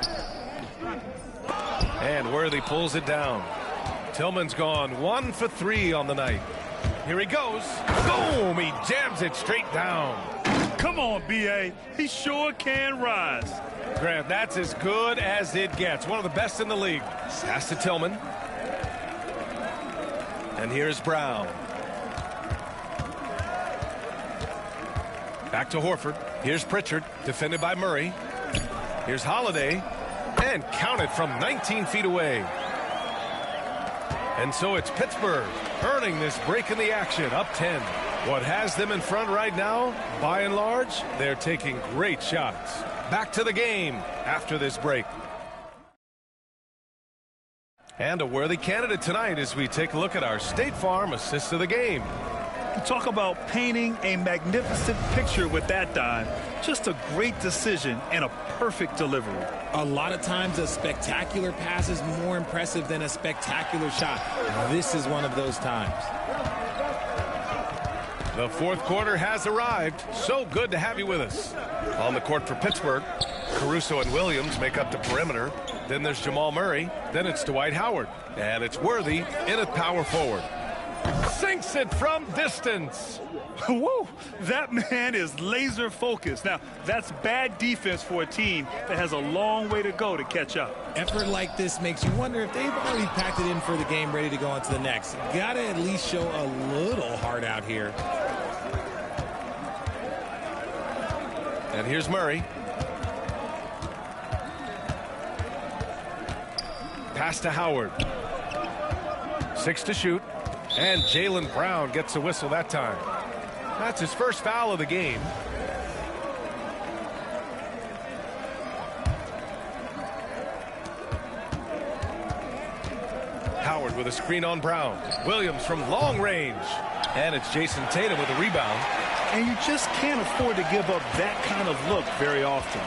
And Worthy pulls it down. Tillman's gone 1 for 3 on the night. Here he goes. Boom! He jams it straight down. Come on, B.A. He sure can rise. Grant, that's as good as it gets. One of the best in the league. Pass to Tillman. And here's Brown. Back to Horford. Here's Pritchard, defended by Murray. Here's Holiday, and counted from 19 feet away. And so it's Pittsburgh earning this break in the action, up 10. What has them in front right now, by and large, they're taking great shots. Back to the game after this break. And a worthy candidate tonight as we take a look at our State Farm assist of the game. Talk about painting a magnificent picture with that dive. Just a great decision and a perfect delivery. A lot of times a spectacular pass is more impressive than a spectacular shot. This is one of those times. The fourth quarter has arrived. So good to have you with us. On the court for Pittsburgh, Caruso and Williams make up the perimeter. Then there's Jamal Murray. Then it's Dwight Howard. And it's Worthy in at power forward. Sinks it from distance. Whoa, that man is laser focused. Now, that's bad defense for a team that has a long way to go to catch up. Effort like this makes you wonder if they've already packed it in for the game, ready to go on to the next. Gotta at least show a little heart out here. And here's Murray. Pass to Howard. 6 to shoot. And Jaylen Brown gets a whistle that time. That's his first foul of the game. Howard with a screen on Brown. Williams from long range. And it's Jason Tatum with a rebound. And you just can't afford to give up that kind of look very often.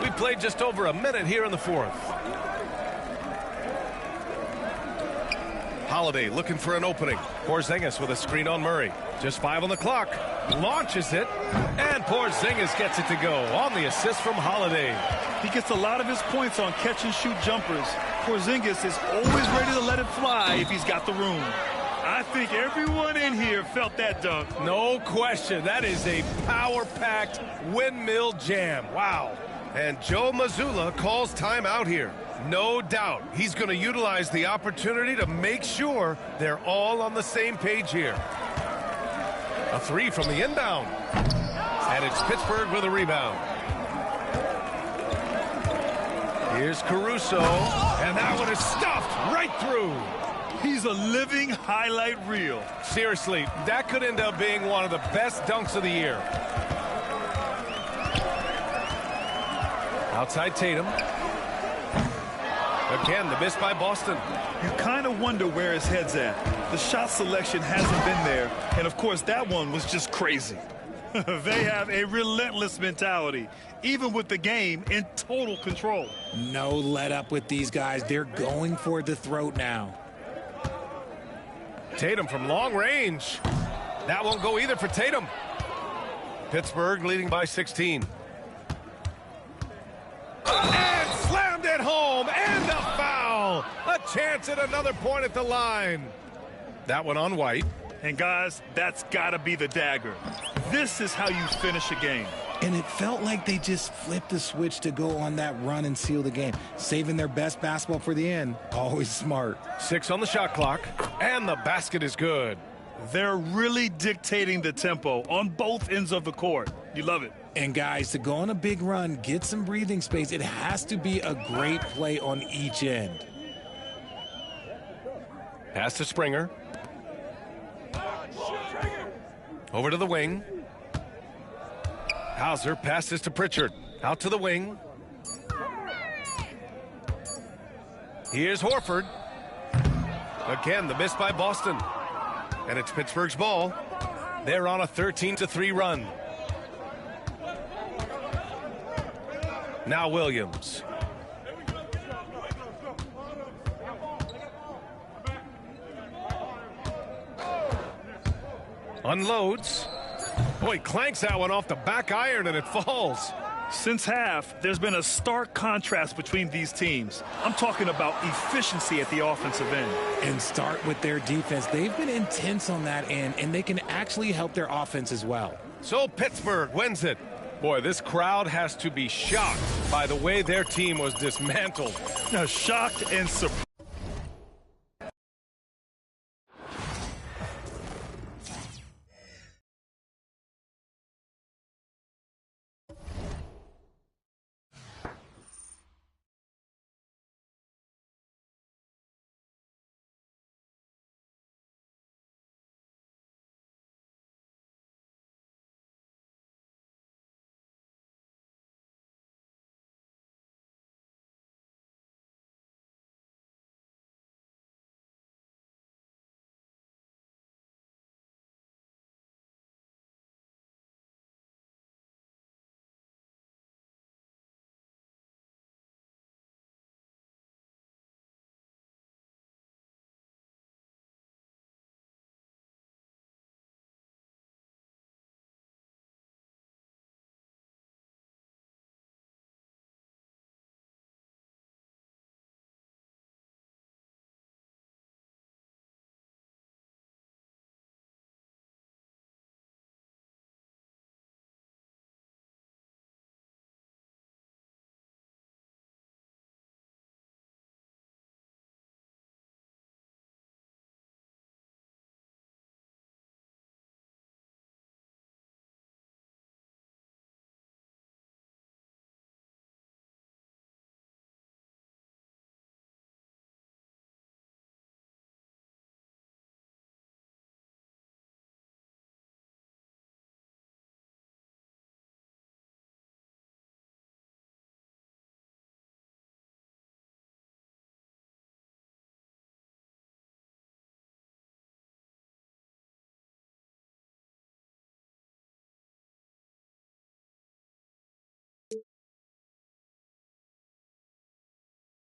We played just over a minute here in the fourth. Holiday looking for an opening. Porzingis with a screen on Murray. Just 5 on the clock. Launches it. And Porzingis gets it to go on the assist from Holiday. He gets a lot of his points on catch-and-shoot jumpers. Porzingis is always ready to let it fly if he's got the room. I think everyone in here felt that dunk. No question. That is a power-packed windmill jam. Wow. And Joe Mazzulla calls timeout here. No doubt he's going to utilize the opportunity to make sure they're all on the same page here. A 3 from the inbound. And it's Pittsburgh with a rebound. Here's Caruso. And that one is stuffed right through. He's a living highlight reel. Seriously, that could end up being one of the best dunks of the year. Outside Tatum. Again, the miss by Boston. You kind of wonder where his head's at. The shot selection hasn't been there, and of course that one was just crazy. They have a relentless mentality, even with the game in total control. No let up with these guys. They're going for the throat now. Tatum from long range. That won't go either for Tatum. Pittsburgh leading by 16. And slammed it home, and a foul. A chance at another point at the line. That one on White. And guys, that's got to be the dagger. This is how you finish a game. And it felt like they just flipped the switch to go on that run and seal the game. Saving their best basketball for the end. Always smart. 6 on the shot clock, and the basket is good. They're really dictating the tempo on both ends of the court. You love it. And guys, to go on a big run, get some breathing space, it has to be a great play on each end. Pass to Springer. Over to the wing. Hauser passes to Pritchard. Out to the wing. Here's Horford. Again, the miss by Boston. And it's Pittsburgh's ball. They're on a 13-3 run. Now Williams. Unloads. Boy, clanks that one off the back iron and it falls. Since half, there's been a stark contrast between these teams. I'm talking about efficiency at the offensive end. And start with their defense. They've been intense on that end, and they can actually help their offense as well. So Pittsburgh wins it. Boy, this crowd has to be shocked by the way their team was dismantled. Now, shocked and surprised.